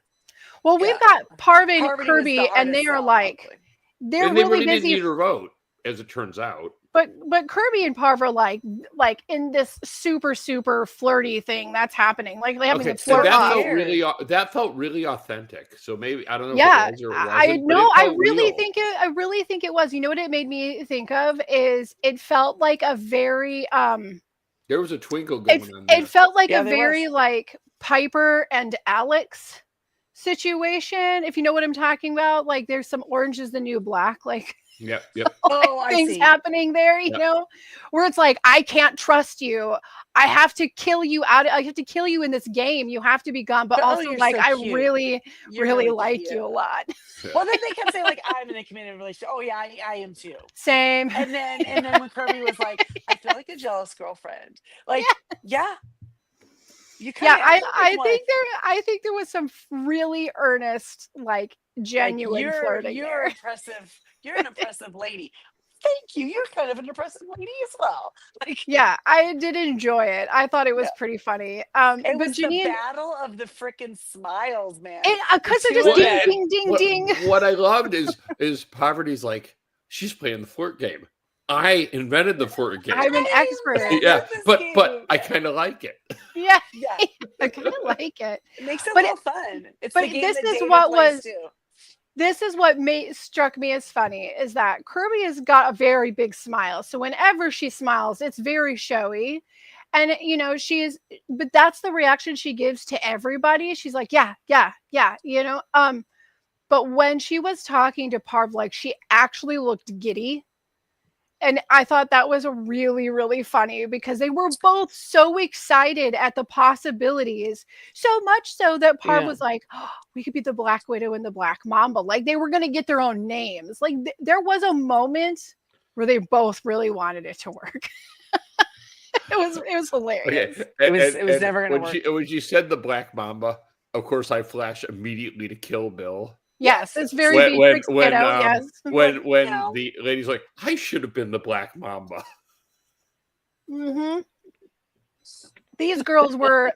Well, we've Yeah. got Parv and Parvati was Kirby, the and they hardest are sell, like, probably. they're And they really really didn't busy. need her vote, as it turns out. But Kirby and Parv are like in this super flirty thing that's happening. Like they having Okay, a so flirt that off. felt that felt really authentic. So maybe I don't know. Yeah, if it was or it I wasn't, but know. it I felt really real. think it was. You know what it made me think of is it felt like a very There was a twinkle going It on there. it felt like Yeah, a there very was. like Piper and Alex situation, if you know what I'm talking about. Like there's some Orange is the New Black, like Yep, yep. Oh, I things see. happening there, Yep. where it's like, I can't trust you. I have to kill you I have to kill you in this game. You have to be gone. But But, oh, also you're like so I cute. really, You're really really like cute. you a lot. Well, then they kept saying like, I'm in a committed relationship. Oh yeah, I am too. Same. And then when Kirby was like, I feel like a jealous girlfriend. Like, yeah. You kind Yeah, of I think there was some really earnest, like genuine you're flirting you're there. impressive. You're an impressive lady. Thank you. You're kind of an impressive lady as well. Like, Yeah, I did enjoy it. I thought it was yeah. pretty funny. It But was the Janine, battle of the freaking smiles, man. because The they're two just of ding, them. ding, ding, ding. What I loved is Poverty's like, she's playing the flirt game. I invented the flirt game. I'm an I expert. love Yeah, this but game. I kind of like it. Yeah, Yeah, I kind of like it. it makes it a But little fun. It's but the game this that is Dana what plays was too. this is what struck me as funny is that Kirby has got a very big smile. So whenever she smiles, it's very showy. And but that's the reaction she gives to everybody. She's like, yeah, yeah, yeah. But when she was talking to Parv, like she actually looked giddy. And I thought that was really, really funny because they were both so excited at the possibilities. So much so that Parv Yeah. was like, oh, we could be the Black Widow and the Black Mamba. Like they were going to get their own names. Like there was a moment where they both really wanted it to work. It was hilarious. Okay. It was never gonna work. When she said the Black Mamba, of course I flash immediately to Kill Bill. Yes, it's very When Beatrix when Kiddo, yes. when know. the lady's like, I should have been the Black Mamba. Mm-hmm. These girls were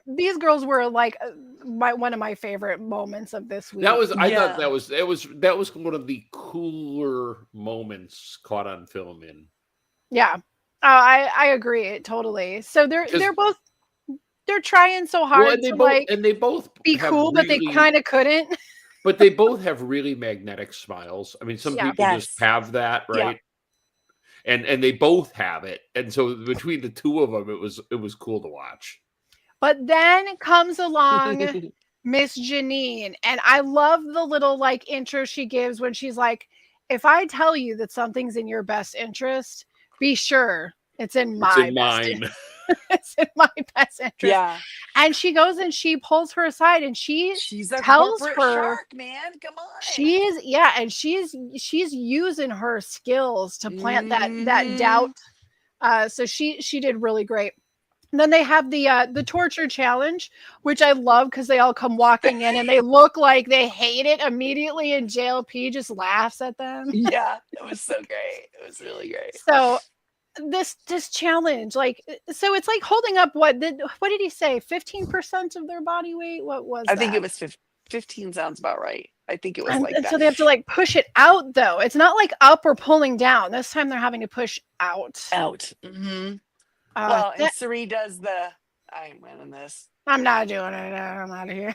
like one of my favorite moments of this week. I thought Yeah. that was one of the cooler moments caught on film in. Yeah. I agree totally. So they're trying so hard they both be have cool, but they really- kind of couldn't. But they both have really magnetic smiles. I mean, some Yeah. people just Yes. have that, Yeah. right? And they both have it. And so between the two of them, it was cool to watch. But then comes along Miss Janine, and I love the little like intro she gives when she's like, if I tell you that something's in your best interest, be sure it's in my It's in best mine. it's in my best interest. Yeah. And she goes and she pulls her aside and She's a tells corporate her- shark, man. Come on. and she's using her skills to plant that Mhm. doubt. So she did really great. And then they have the torture challenge, which I love because they all come walking in and they look like they hate it immediately, and JLP just laughs at them. Yeah, it was so great. It was really great. So this challenge, like, so it's like holding up what did he say? 15% of their body weight? What was I think that? it was 15 sounds about right. I think it was And, like and that. so they have to like push it out though. It's not like up or pulling down. This time they're having to push out. Out. Mm-hmm. Uh, Well, and that- Suri does the I'm winning this. I'm not doing it. I'm out of here.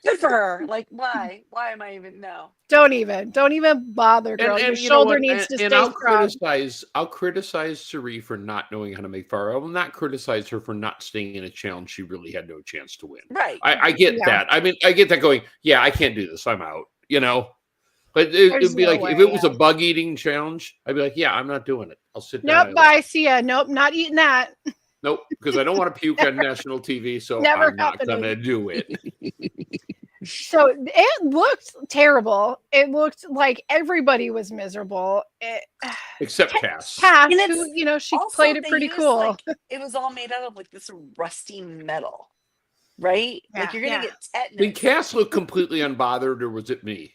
Good for her. Like, why? Why am I even no? Don't even bother, girl. Your you know shoulder what? needs to And stay I'll strong. criticize Suri for not knowing how to make fire. I will not criticize her for not staying in a challenge she really had no chance to win. Right. I get Yeah. that. I mean, I get that going, yeah, I can't do this. I'm out, But There's it'd be no like, if way, it was a bug eating challenge, I'd be like, yeah, I'm not doing it. I'll sit down. Nope, bye. See ya. Nope, not eating that. Nope, because I don't want to puke on national TV, so Never I'm not happening. going to do it. So it looked terrible. It looked like everybody was miserable. Except Cass. Cass, And who, it's she Also, played it they pretty used, cool. like, it was all made out of like this rusty metal, right? Like Yeah, you're gonna yeah. get Did tetanus. Cass look completely unbothered, or was it me?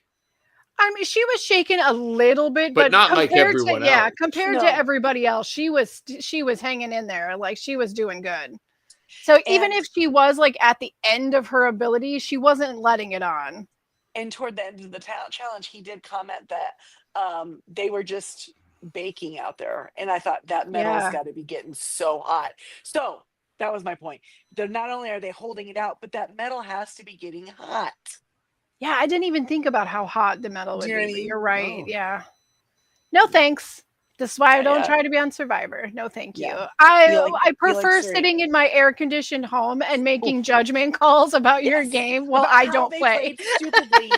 I mean, she was shaken a little bit, But not like compared everyone to, yeah, else. compared No. to everybody else, she was hanging in there. Like she was doing good. So even And- if she was like at the end of her ability, she wasn't letting it on. And toward the end of the challenge, he did comment that they were just baking out there, and I thought that metal's Yeah. got to be getting so hot. So that was my point. They're not only are they holding it out, but that metal has to be getting hot. Yeah, I didn't even think about how hot the metal would Do you know be. what I But mean? you're right. Oh. Yeah. No thanks. This is why I don't Yeah. try to be on Survivor. No, thank you. Yeah. I You like prefer Suri. sitting in my air-conditioned home and making judgment calls about your Yes, game while about I how don't they play. played stupidly.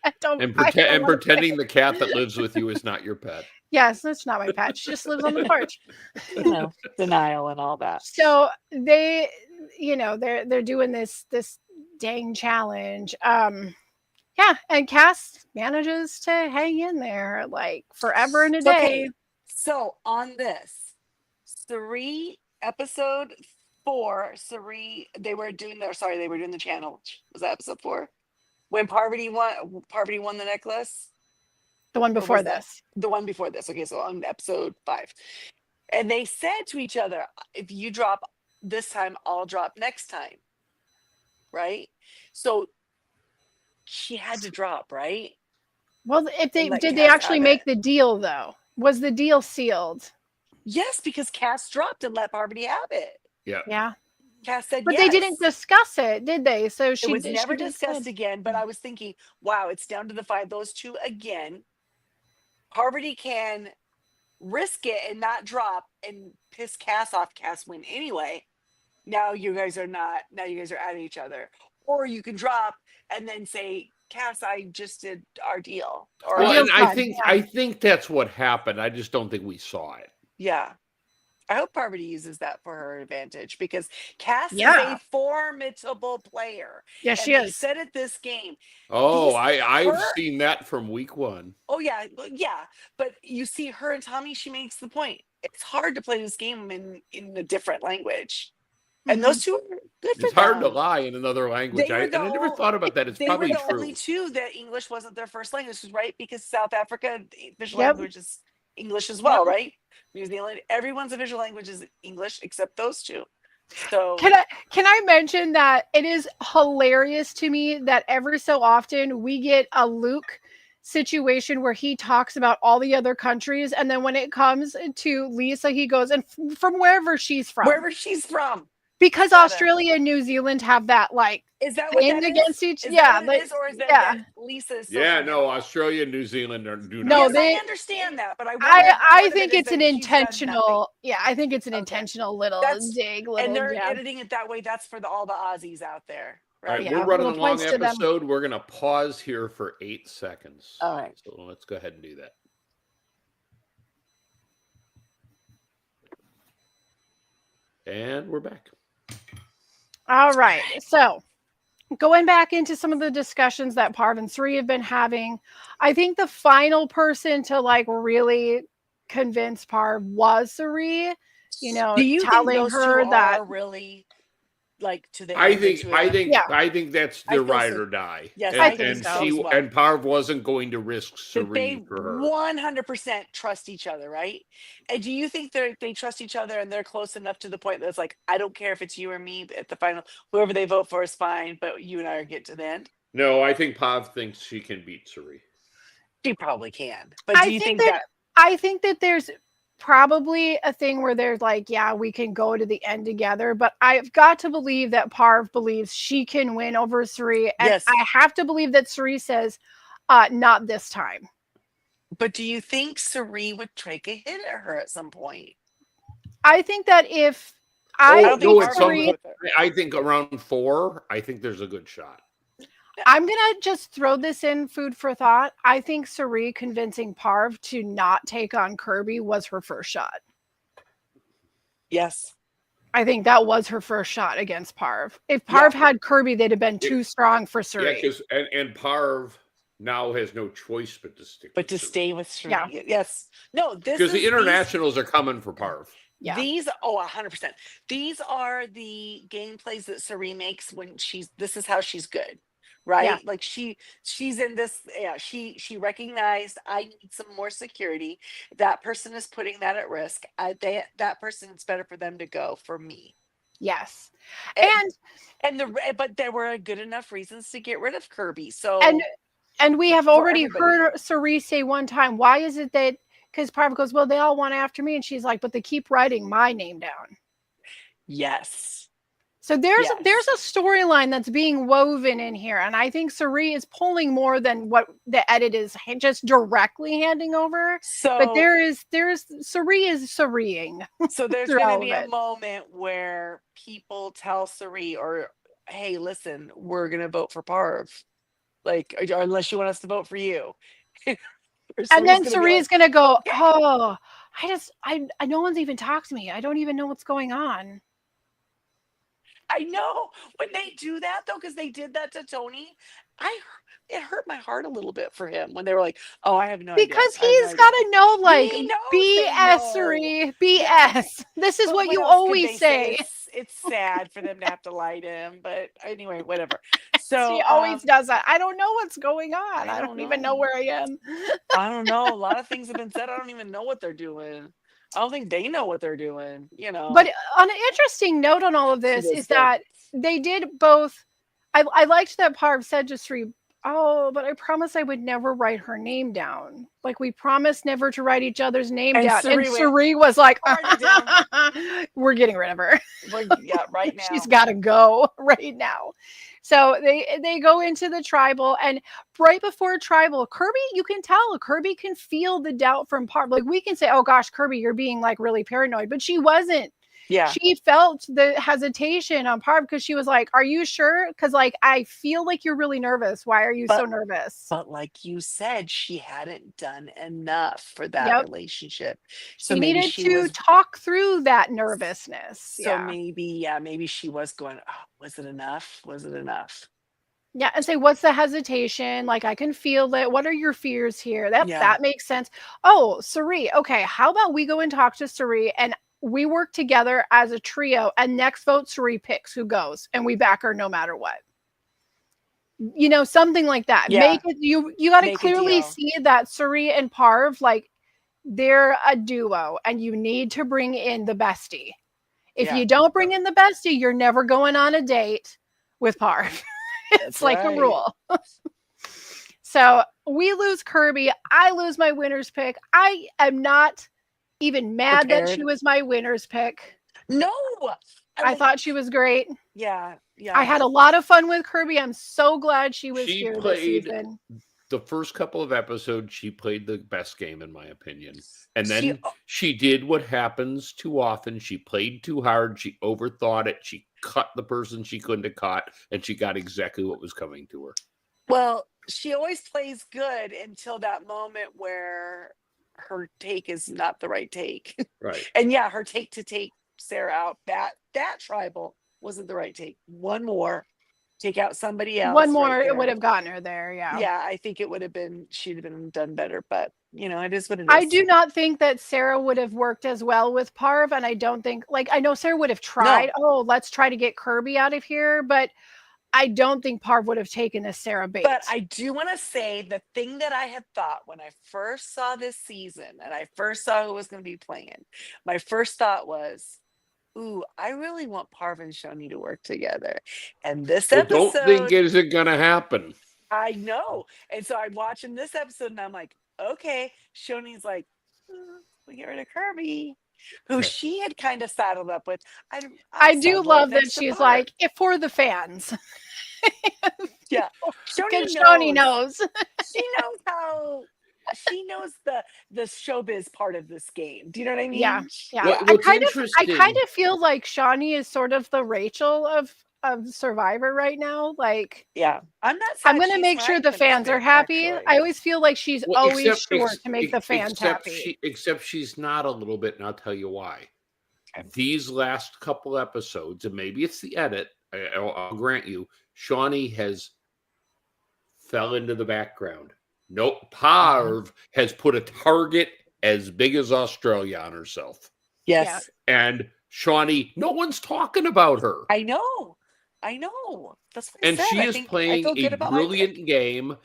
I don't. And, I don't and wanna pretending the cat that lives with you is not your pet. Yes, that's not my pet. She just lives on the porch. Denial and all that. So they, they're doing this dang challenge. Yeah, and Cass manages to hang in there like forever and a day. Okay, so on this, episode 4, they were doing the challenge. Was that episode 4? When Parvati won the necklace? The one Or before was that this. the one before this? Okay, so on episode 5. And they said to each other, if you drop this time, I'll drop next time. Right? So she had to drop, right? Well, if they let did they Cass actually have make it. the deal though? Was the deal sealed? Yes, because Cass dropped and let Parvati have it. Yeah. Yeah. Cass said But yes. they didn't discuss it, did they? So It was never she just discussed said, again, but I was thinking, wow, it's down to the 5. Those 2 again. Parvati can risk it and not drop and piss Cass off. Cass win anyway. Now you guys are at each other. Or you can drop and then say, Cass, I just did our deal. Or Well, deal's and done, I think that's what happened. I just don't think we saw it. yeah. I hope Parvati uses that for her advantage because Cass is Yeah. a formidable player. Yeah, And she they is. said it this game. Oh, I've her- seen that from week 1. Oh yeah, but you see her and Tommy, she makes the point. It's hard to play this game in a different language. And those 2 are good for It's hard to them. lie in another language. They were And I never thought about that. It's They probably were the true. only 2 that English wasn't their first language, right? Because South Africa, visual Yep. language is English as well, right? New Zealand, everyone's visual language is English except those 2. So Can I mention that it is hilarious to me that every so often we get a Luke situation where he talks about all the other countries, and then when it comes to Lisa, he goes, and from wherever she's from. Because Gotta- Australia and New Zealand have that like is that what thing that against is? each Is yeah, that what it is, or is that, yeah. that Lisa is so Yeah, funny? no, Australia and New Zealand do No, not. Yes, they- I understand that, but I think it's an intentional I think it's an Okay. intentional little That's- dig, and little they're jab. editing it that way. That's for all the Aussies out there, All right, right? Yeah, we're running a little long points to them. episode. We're going to pause here for 8 seconds. All right. So let's go ahead and do that. And we're back. All right. So going back into some of the discussions that Parv and Sri have been having, I think the final person to like really convince Parv was Sri, Do you telling think those her 2 that are really like to the I end think to it? Yeah. that's I the feel ride so. or die. Yes, and, I think and so she as well. and Parv wasn't going to risk That they Suri for her. 100% trust each other, right? And do you think they trust each other and they're close enough to the point that it's like, I don't care if it's you or me at the final, whoever they vote for is fine, but you and I are get to the end? No, I think Pav thinks she can beat Suri. She probably can. But I do you think think that- I think that there's probably a thing where they're like, yeah, we can go to the end together, but I've got to believe that Parv believes she can win over Sri, and Yes. I have to believe that Sri says, not this time. But do you think Suri would take a hit at her at some point? I think that if I I don't think think at Parv some would Sri, with her. I think around 4, I think there's a good shot. I'm gonna just throw this in food for thought. I think Sri convincing Parv to not take on Kirby was her first shot. Yes. I think that was her first shot against Parv. If Parv had Kirby, they'd have been too strong for Sri. Yeah, because and Parv now has no choice but to stick. But to with Suri. stay with Suri. Yeah. Yes. No, this Because the is internationals are coming for Parv. Yeah. These 100%. These are the gameplays that Suri makes when this is how she's good. Right? Yeah. Like she's in this, she recognized I need some more security. That person is putting that at risk. That person, it's better for them to go for me. Yes. But there were good enough reasons to get rid of Kirby. So And we have For already everybody. heard Suri say one time, why is it that, because Parv goes, well, they all want after me. And she's like, but they keep writing my name down. yes. So there's Yes. a storyline that's being woven in here, and I think Suri is pulling more than what the edit is just directly handing over. But So there's Suri is Suriing so there's through going to all of be a it. moment where people tell Suri, or hey, listen, we're going to vote for Parv. Like, or unless you want us to vote for you. Or And Suri's then going to be Suri like, is gonna go, okay. oh, I no one's even talked to me. I don't even know what's going on. I know when they do that though, because they did that to Tony. It hurt my heart a little bit for him when they were like, "Oh, I have no idea. Because I have no he's idea." gotta know, like, He knows they BS, know. Suri, Yes, BS. This is but what what you else could always they say? say. It's sad for them to have to lie to him, but anyway, whatever. She So always does that. I don't know what's going on. I I don't don't even know know. where I am. I don't know. A lot of things have been said. I don't even know what they're doing. I don't think they know what they're doing. But on an interesting note on all of She this does is good. that they did both. I liked that Parv said to Sri, oh, but I promised I would never write her name down. Like we promised never to write each other's name And down. And Suri went, Suri was like, "I'll write it down. we're getting rid of her. Yeah, right She's now." got to go right now. So they go into the tribal, and right before tribal, Kirby, you can tell Kirby can feel the doubt from Parv. Like we can say, "Oh gosh, Kirby, you're being like really paranoid," but she wasn't. Yeah. She felt the hesitation on Parv because she was like, "Are you sure? Because like I feel like you're really nervous. Why are you so But nervous?" But like you said, she hadn't done enough for that Yep. relationship. So She maybe needed she to was, talk through that nervousness. so Yeah. maybe, yeah, maybe she was going, oh, was it enough? Was it enough? Yeah, and say, "What's the hesitation? Like, I can feel it. What are your fears here?" Yeah. That makes sense. Oh, Suri. Okay, how about we go and talk to Suri and we work together as a trio, and next vote Suri picks who goes, and we back her no matter what. You know, something like that. Yeah. Make it you got to Make a clearly deal. see that Suri and Parv, like, they're a duo, and you need to bring in the bestie. If Yeah. you don't bring in the bestie, you're never going on a date with Parv. It's That's like a right. rule. So we lose Kirby. I lose my winner's pick. I am not even mad that she Prepared. was my winner's pick. No. I thought she was great. Yeah. Yeah. I had a lot of fun with Kirby. I'm so glad she was She here this played season. the first couple of episodes. She played the best game, in my opinion. And She, then she did what happens too often. She played too hard. She overthought it. She cut the person she couldn't have caught, and she got exactly what was coming to her. well, she always plays good until that moment where her take is not the right take. Right. And yeah, her take to take Sarah out, that tribal wasn't the right take. One more, take out somebody else. One more, right it would there. have gotten her there. Yeah. Yeah, I think it would have been, she'd have been done better, but it is what it is. I do not think that Sarah would have worked as well with Parv, and I don't think, like, I know Sarah would have tried, oh, let's try to get Kirby out of here, but I don't think Parv would have taken a Sarah bait. But I do want to say the thing that I had thought when I first saw this season and I first saw who was going to be playing, my first thought was, ooh, I really want Parv and Shoni to work together. And this episode, don't think it isn't going to happen. I know. And so I'm watching this episode and I'm like, okay, Shoni's like, we get rid of Kirby, who she had kind of saddled up with. I do love that she's like, if for the fans. Yeah. Shoni knows. She knows how, she knows the showbiz part of this game. Do you know what I mean? Yeah. Yeah. What's I interesting, kind of feel like Shani is sort of the Rachel of Survivor right now. Like, yeah, I'm not sad I'm going to she's make my sure the fans are pick, happy. actually. I always feel like she's always sure to make the fans except happy. except she's not a little bit, and I'll tell you why. Okay. These last couple episodes, and maybe it's the edit, I'll grant you, Shani has fell into the background. Nope, Parv has put a target as big as Australia on herself. Yes. Yeah. And Shani, no one's talking about her. I know. That's what I And said. she is playing a brilliant game,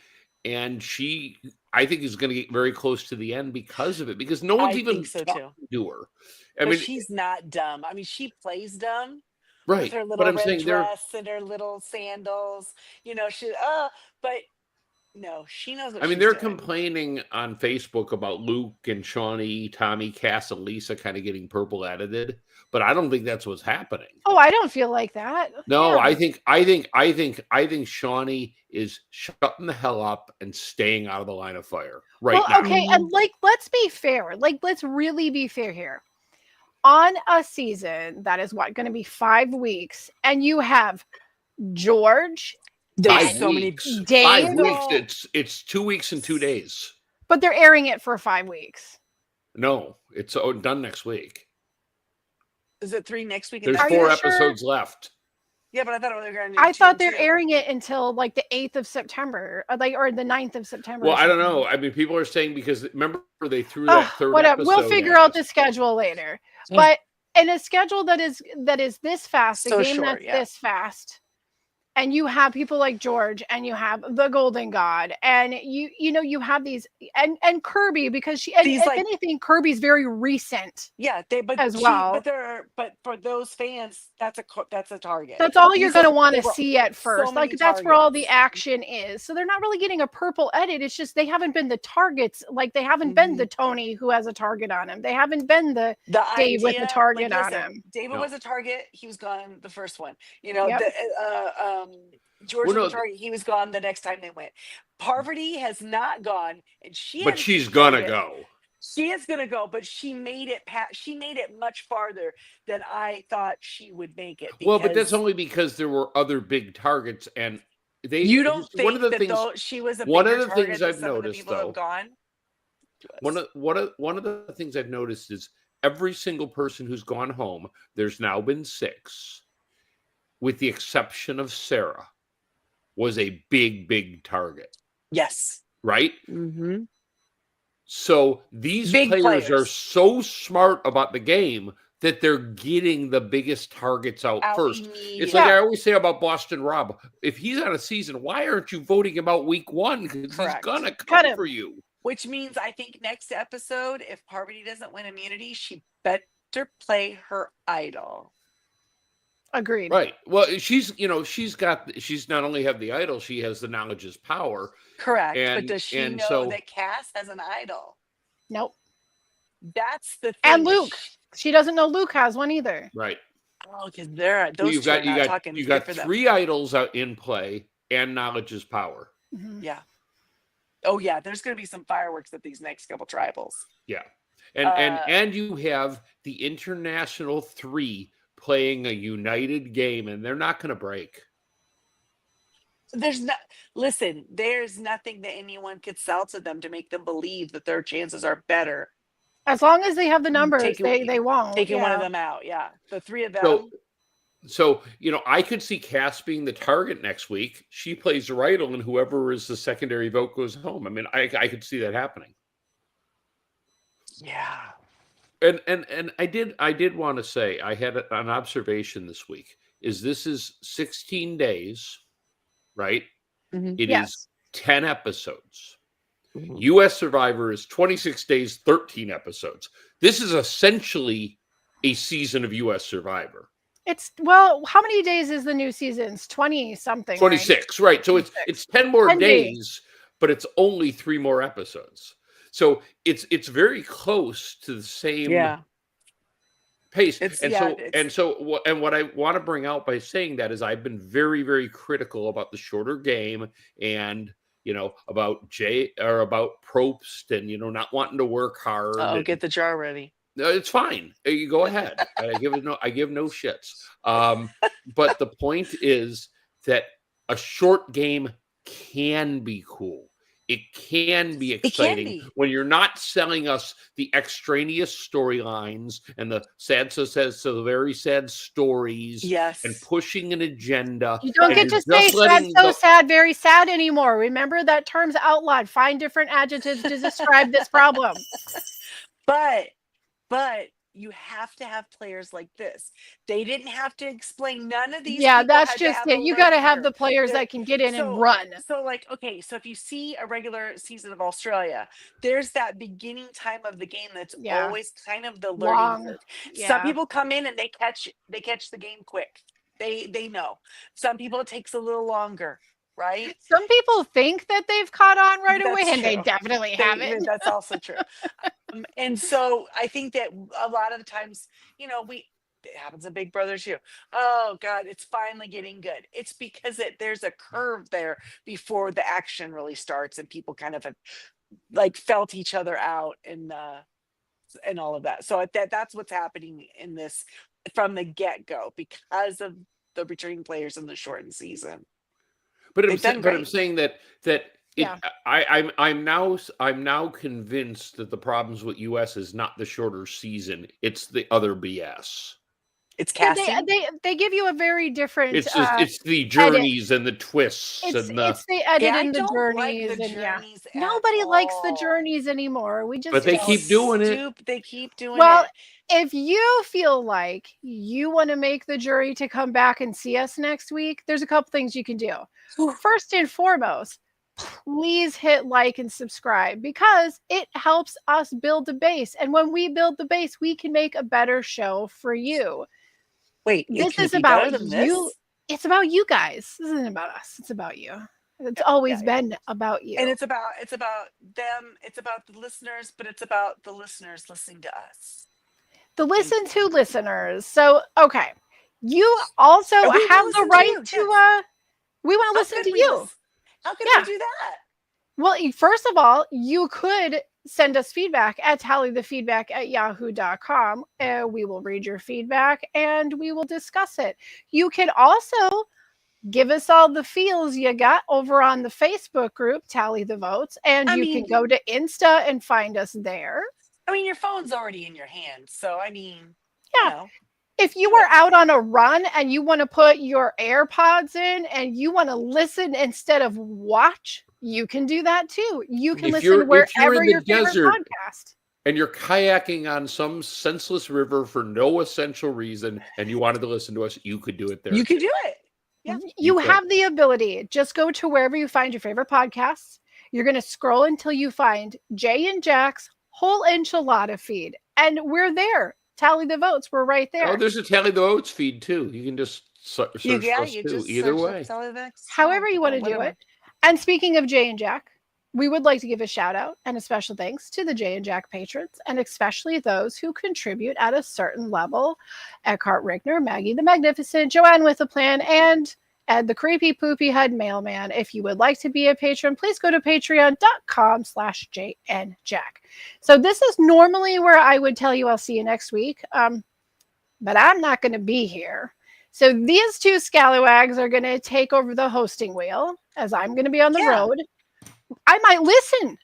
and she, I think, is going to get very close to the end because of it, because no one's even talking to her. I mean, she's not dumb. I mean, she plays dumb. Right. With her little but I'm red saying dress and her little sandals. But No, she knows what I mean, she's they're doing. complaining on Facebook about Luke and Shawnee, Tommy, Cass, and Lisa kind of getting purple edited, but I don't think that's what's happening. Oh, I don't feel like that. No, Yeah. I think Shawnee is shutting the hell up and staying out of the line of fire right Well, now. okay, and like, let's be fair. Like, let's really be fair here. On a season that is what going to be 5 weeks, and you have George, There's 5 so many. weeks. Dave, 5 weeks. It's 2 weeks and 2 days. but they're airing it for 5 weeks. No, it's done next week. Is it 3 next week? and There's Are then- you 4 sure? episodes left. Yeah, but I thought they were going to. I thought they're airing it until like the 8th of September, or the 9th of September. Well, or I don't something. know. I mean, people are saying because remember they threw that third whatever. episode. We'll figure at out us. the schedule later. Yeah. But in a schedule that is this fast, a So game short, that's yeah. this fast, and you have people like George, and you have the Golden God, and you have these and Kirby, because These, if like- anything, Kirby's very recent. Yeah, but for those fans, that's a target. That's all you're These going to are- want to there were see at so first. many Like, that's where all the targets. action is. So they're not really getting a purple edit. It's just they haven't been the targets. Like, they haven't been the Tony who has a target on him. They haven't been the The Dave with the idea- target like, on listen, him. David No. was a target. He was gone the first one. Yep. George Well, was no, a target. He was gone the next time they went. Parvati has not gone, and But she's gonna target. go. She is gonna go, but she made it she made it much farther than I thought she would make it. Well, but that's because only because there were other big targets, and they. you don't think one of the that things. though she was a one of bigger the target things than I've some of the noticed, people who though, have gone. One of the things I've noticed is every single person who's gone home. There's now been 6, with the exception of Sarah, was a big target, Yes. right? Mm-hmm. So these Big players are players. so smart about the game that they're getting the biggest targets out first. It's like I always say about Boston Rob. If he's on a season, why aren't you voting about week 1? Because he's Correct. gonna Cut come him. for you. Which means I think next episode, if Parvati doesn't win immunity, she better play her idol. Agreed. Right. Well, she's not only have the idol, she has the knowledge is power. Correct. And- but does she and know so- that Cass has an idol? Nope. That's the thing. And that Luke. She doesn't know Luke has one either. Right. because they're Well, those two are not talking. you Good got for them. 3 idols out in play, and knowledge is power. Mhm. Yeah. Oh yeah, there's going to be some fireworks at these next couple tribals. Yeah. And you have the international 3 playing a united game, and they're not going to break. There's nothing that anyone could sell to them to make them believe that their chances are better. As long as they have the numbers, Taking- they won't. Taking one of yeah. them out, yeah. The 3 of them. So I could see Cass being the target next week. She plays the idol, and whoever is the secondary vote goes home. I mean, I could see that happening. Yeah. And I did want to say I had an observation this week. This is 16 days, right? Mhm. It is Yes. 10 episodes. Mhm. US Survivor is 26 days, 13 episodes. This is essentially a season of US Survivor. How many days is the new season? It's 20 something. 26, right? So it's 10 more 10 days, but it's only 3 more episodes. So it's very close to the same Yeah. pace. It's- And yeah, what I want to bring out by saying that is I've been very, very critical about the shorter game and about about Probst and not wanting to work hard. Oh, and- get the jar ready. No, it's fine. You go ahead. I give no shits. But the point is that a short game can be cool. It can be exciting be. when you're not selling us the extraneous storylines and the very sad stories Yes. and pushing an agenda. You don't and get to you're say just sad, letting so the- sad, very sad anymore. Remember that term's outlawed. Find different adjectives to describe this problem. But you have to have players like this. They didn't have to explain none of these. Yeah, people that's had to just have it. a You got to have learning the curve. players The- that can get in so- and run. So so if you see a regular season of Australia, there's that beginning time of the game that's Yeah. always kind of the Long, learning curve. yeah. Some people come in and they catch the game quick. They know. Some people it takes a little longer. right? Some people think that they've caught on right away, That's and they true. definitely haven't. That's also true. And so I think that a lot of the times, it happens in Big Brother too. Oh God, it's finally getting good. It's because there's a curve there before the action really starts, and people kind of have like felt each other out and all of that. So that's what's happening in this from the get go because of the returning players in the shortened season. But They've done I'm great. saying that it Yeah. I'm now convinced that the problems with US is not the shorter season, it's the other BS. It's Yeah, casting. they give you a very different It's the edit. journeys and the twists and the It's the edit Yeah, I and the don't like journeys, the and yeah. journeys at Nobody likes the all. journeys anymore. We but just they It's don't. keep doing it. They keep doing Well, it. if you feel like you want to make the jury to come back and see us next week, there's a couple things you can do. First and foremost, please hit like and subscribe because it helps us build the base. And when we build the base, we can make a better show for you. Wait, This can it is be about better than you. this? It's about you guys. This isn't about us. It's about you. It's always been about you. And it's about them, it's about the listeners, but it's about the listeners listening to us. The listen to listeners. So, okay. You also And we have wanna the listen to right you, to yes. we want to How listen could to we you. How could Yeah. we do that? Well, first of all, you could send us feedback at tallythefeedback@yahoo.com. We will read your feedback and we will discuss it. You can also give us all the feels you got over on the Facebook group, Tally the Votes, and I you can mean, go to Insta and find us there. your phone's already in your hand. So I mean, Yeah. If you are out on a run and you want to put your AirPods in and you want to listen instead of watch, you can do that too. You can listen wherever your favorite podcast. And you're kayaking on some senseless river for no essential reason, and you wanted to listen to us, you could do it there. You could do it. Yeah. You have the ability. Just go to wherever you find your favorite podcasts. You're going to scroll until you find Jay and Jack's Whole Enchilada feed. And we're there. Tally the Votes. We're right there. Oh, there's a Tally the Votes feed too. You can just search for us too. Either way. However you want to do it. And speaking of Jay and Jack, we would like to give a shout out and a special thanks to the Jay and Jack patrons, and especially those who contribute at a certain level. Eckhart Rigner, Maggie the Magnificent, Joanne with a Plan, and Ed the Creepy Poopy Head Mailman. If you would like to be a patron, please go to patreon.com/JNJack. So this is normally where I would tell you I'll see you next week, but I'm not going to be here. So these two scalawags are going to take over the hosting wheel as I'm going to be on the road. I might listen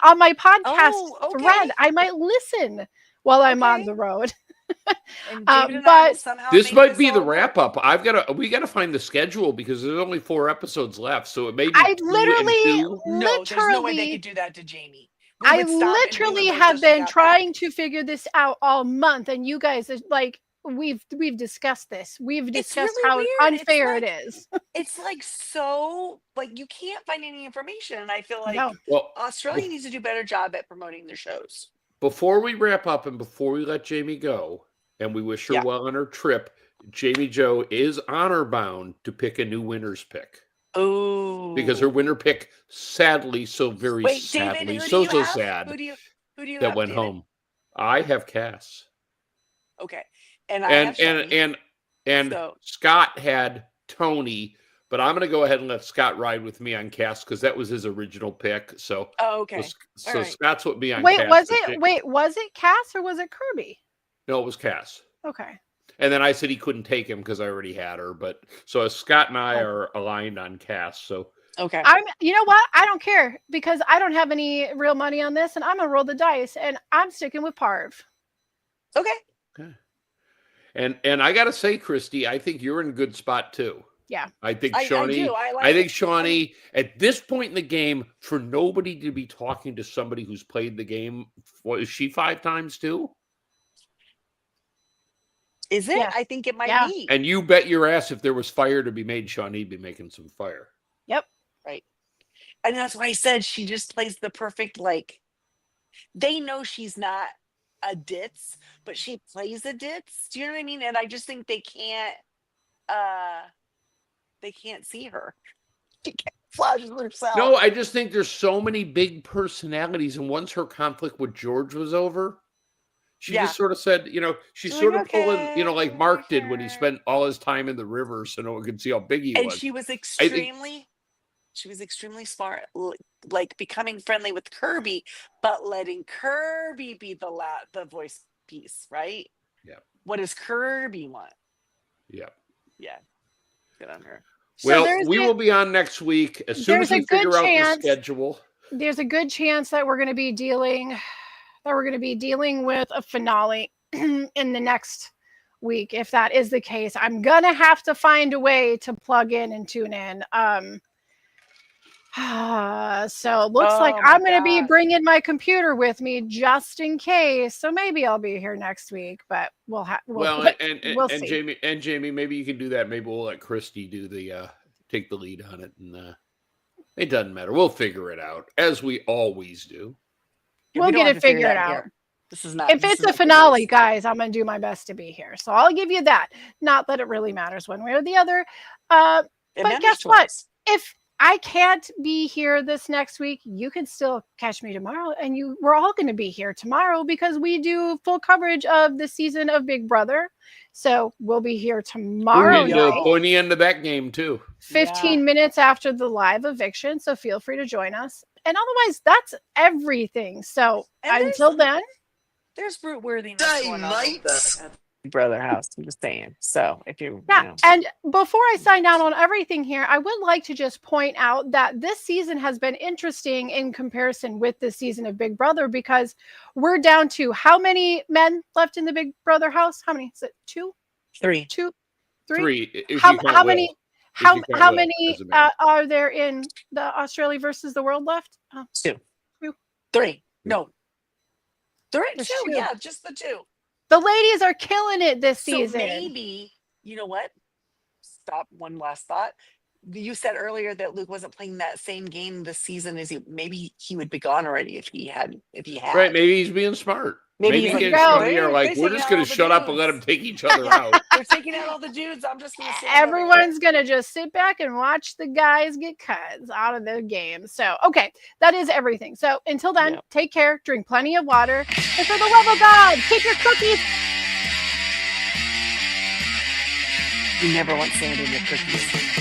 on my podcast thread. I might listen while I'm on the road. But this might be the wrap up. We gotta find the schedule because there's only 4 episodes left. So it may be there's no way they could do that to Jamie. I literally have been trying to figure this out all month, and you guys like we've discussed this. We've discussed how unfair it is. It's like so like you can't find any information, and I feel like Australia needs to do a better job at promoting their shows. Before we wrap up and before we let Jamie go, and we wish her well on her trip, Jamie Joe is honor bound to pick a new winner's pick. Oh, because her winner pick, sadly, sadly, David, so sad, who do you that have, went David? home. I have Cass. Okay, and I have Shani. And Scott had Tony, but I'm going to go ahead and let Scott ride with me on Cass because that was his original pick. So, okay. So Scott's with me on Cass. Was it Cass or was it Kirby? No, it was Cass. Okay. And then I said he couldn't take him because I already had her. But so Scott and I are aligned on Cass. So okay. You know what? I don't care because I don't have any real money on this, and I'm gonna roll the dice, and I'm sticking with Parv. Okay. And I gotta say, Christy, I think you're in a good spot too. Yeah. I think Shawnee. I think Shawnee at this point in the game, for nobody to be talking to somebody who's played the game, is she 5 times too? Is it? Yeah. I think it might be. And you bet your ass if there was fire to be made, Shawnee'd be making some fire. Yep. Right. And that's why I said she just plays the perfect, like, they know she's not a ditz, but she plays a ditz. Do you know what I mean? And I just think they can't see her. camouflages herself. No, I just think there's so many big personalities, and once her conflict with George was over, she Yeah. just sort of said, she's She's sort like, of pulling, like "Okay, Mark did when he sure." spent all his time in the river so no one could see how big he And was. she was think- extremely smart, like becoming friendly with Kirby, but letting Kirby be the voice piece, right? Yeah. What does Kirby want? Yeah. Yeah. Good on her. Well, there's we a- will be on next week as soon as there's we a good figure out the chance- schedule. There's a good chance that we're going to be dealing with a finale in the next week. If that is the case, I'm going to have to find a way to plug in and tune in. So it looks like Oh my I'm going to be gosh. bringing my computer with me just in case. So maybe I'll be here next week, but we'll Well, we'll and see. Jamie, maybe you can do that. Maybe we'll let Christy do take the lead on it, and it doesn't matter. We'll figure it out as we always do. Yeah, We'll we don't get have it to figure figured that out. here. This is not. If this it's is a not the finale, voice. guys, I'm going to do my best to be here. So I'll give you that. Not that it really matters one way or the other. It But matters guess to what? us. If I can't be here this next week, you can still catch me tomorrow, and we're all going to be here tomorrow because we do full coverage of the season of Big Brother. So we'll be here tomorrow And night, pointy end of that game too. 15 minutes after the live eviction. So feel free to join us. And otherwise, that's everything. So And until then, There's brute worthiness going on at the Big Brother house. I'm just saying. So if you, yeah. And before I sign down on everything here, I would like to just point out that this season has been interesting in comparison with the season of Big Brother because we're down to how many men left in the Big Brother house? How many? Is it 2? 3. 2? 3? Three. If you How count many? Will. How you count how Will many as a man. are there in the Australia versus the world left? 2. Two. 3. No. 3. There's 2. two. Yeah, just the 2. The ladies are killing it this So season. maybe, you know what? Stop. One last thought. You said earlier that Luke wasn't playing that same game this season as maybe he would be gone already if he had. Right, maybe he's being smart. Maybe Maybe he's he like, and "No, Tony are like, they're we're taking just out going all to the shut up and let them dudes." take each other out. They're taking out all the dudes. I'm just gonna stand over here. Everyone's gonna just sit back and watch the guys get cuts out of the game. So okay, that is everything. So until then, Yep. take care, drink plenty of water, and for the love of God, keep your cookies. You never want sand in your cookies.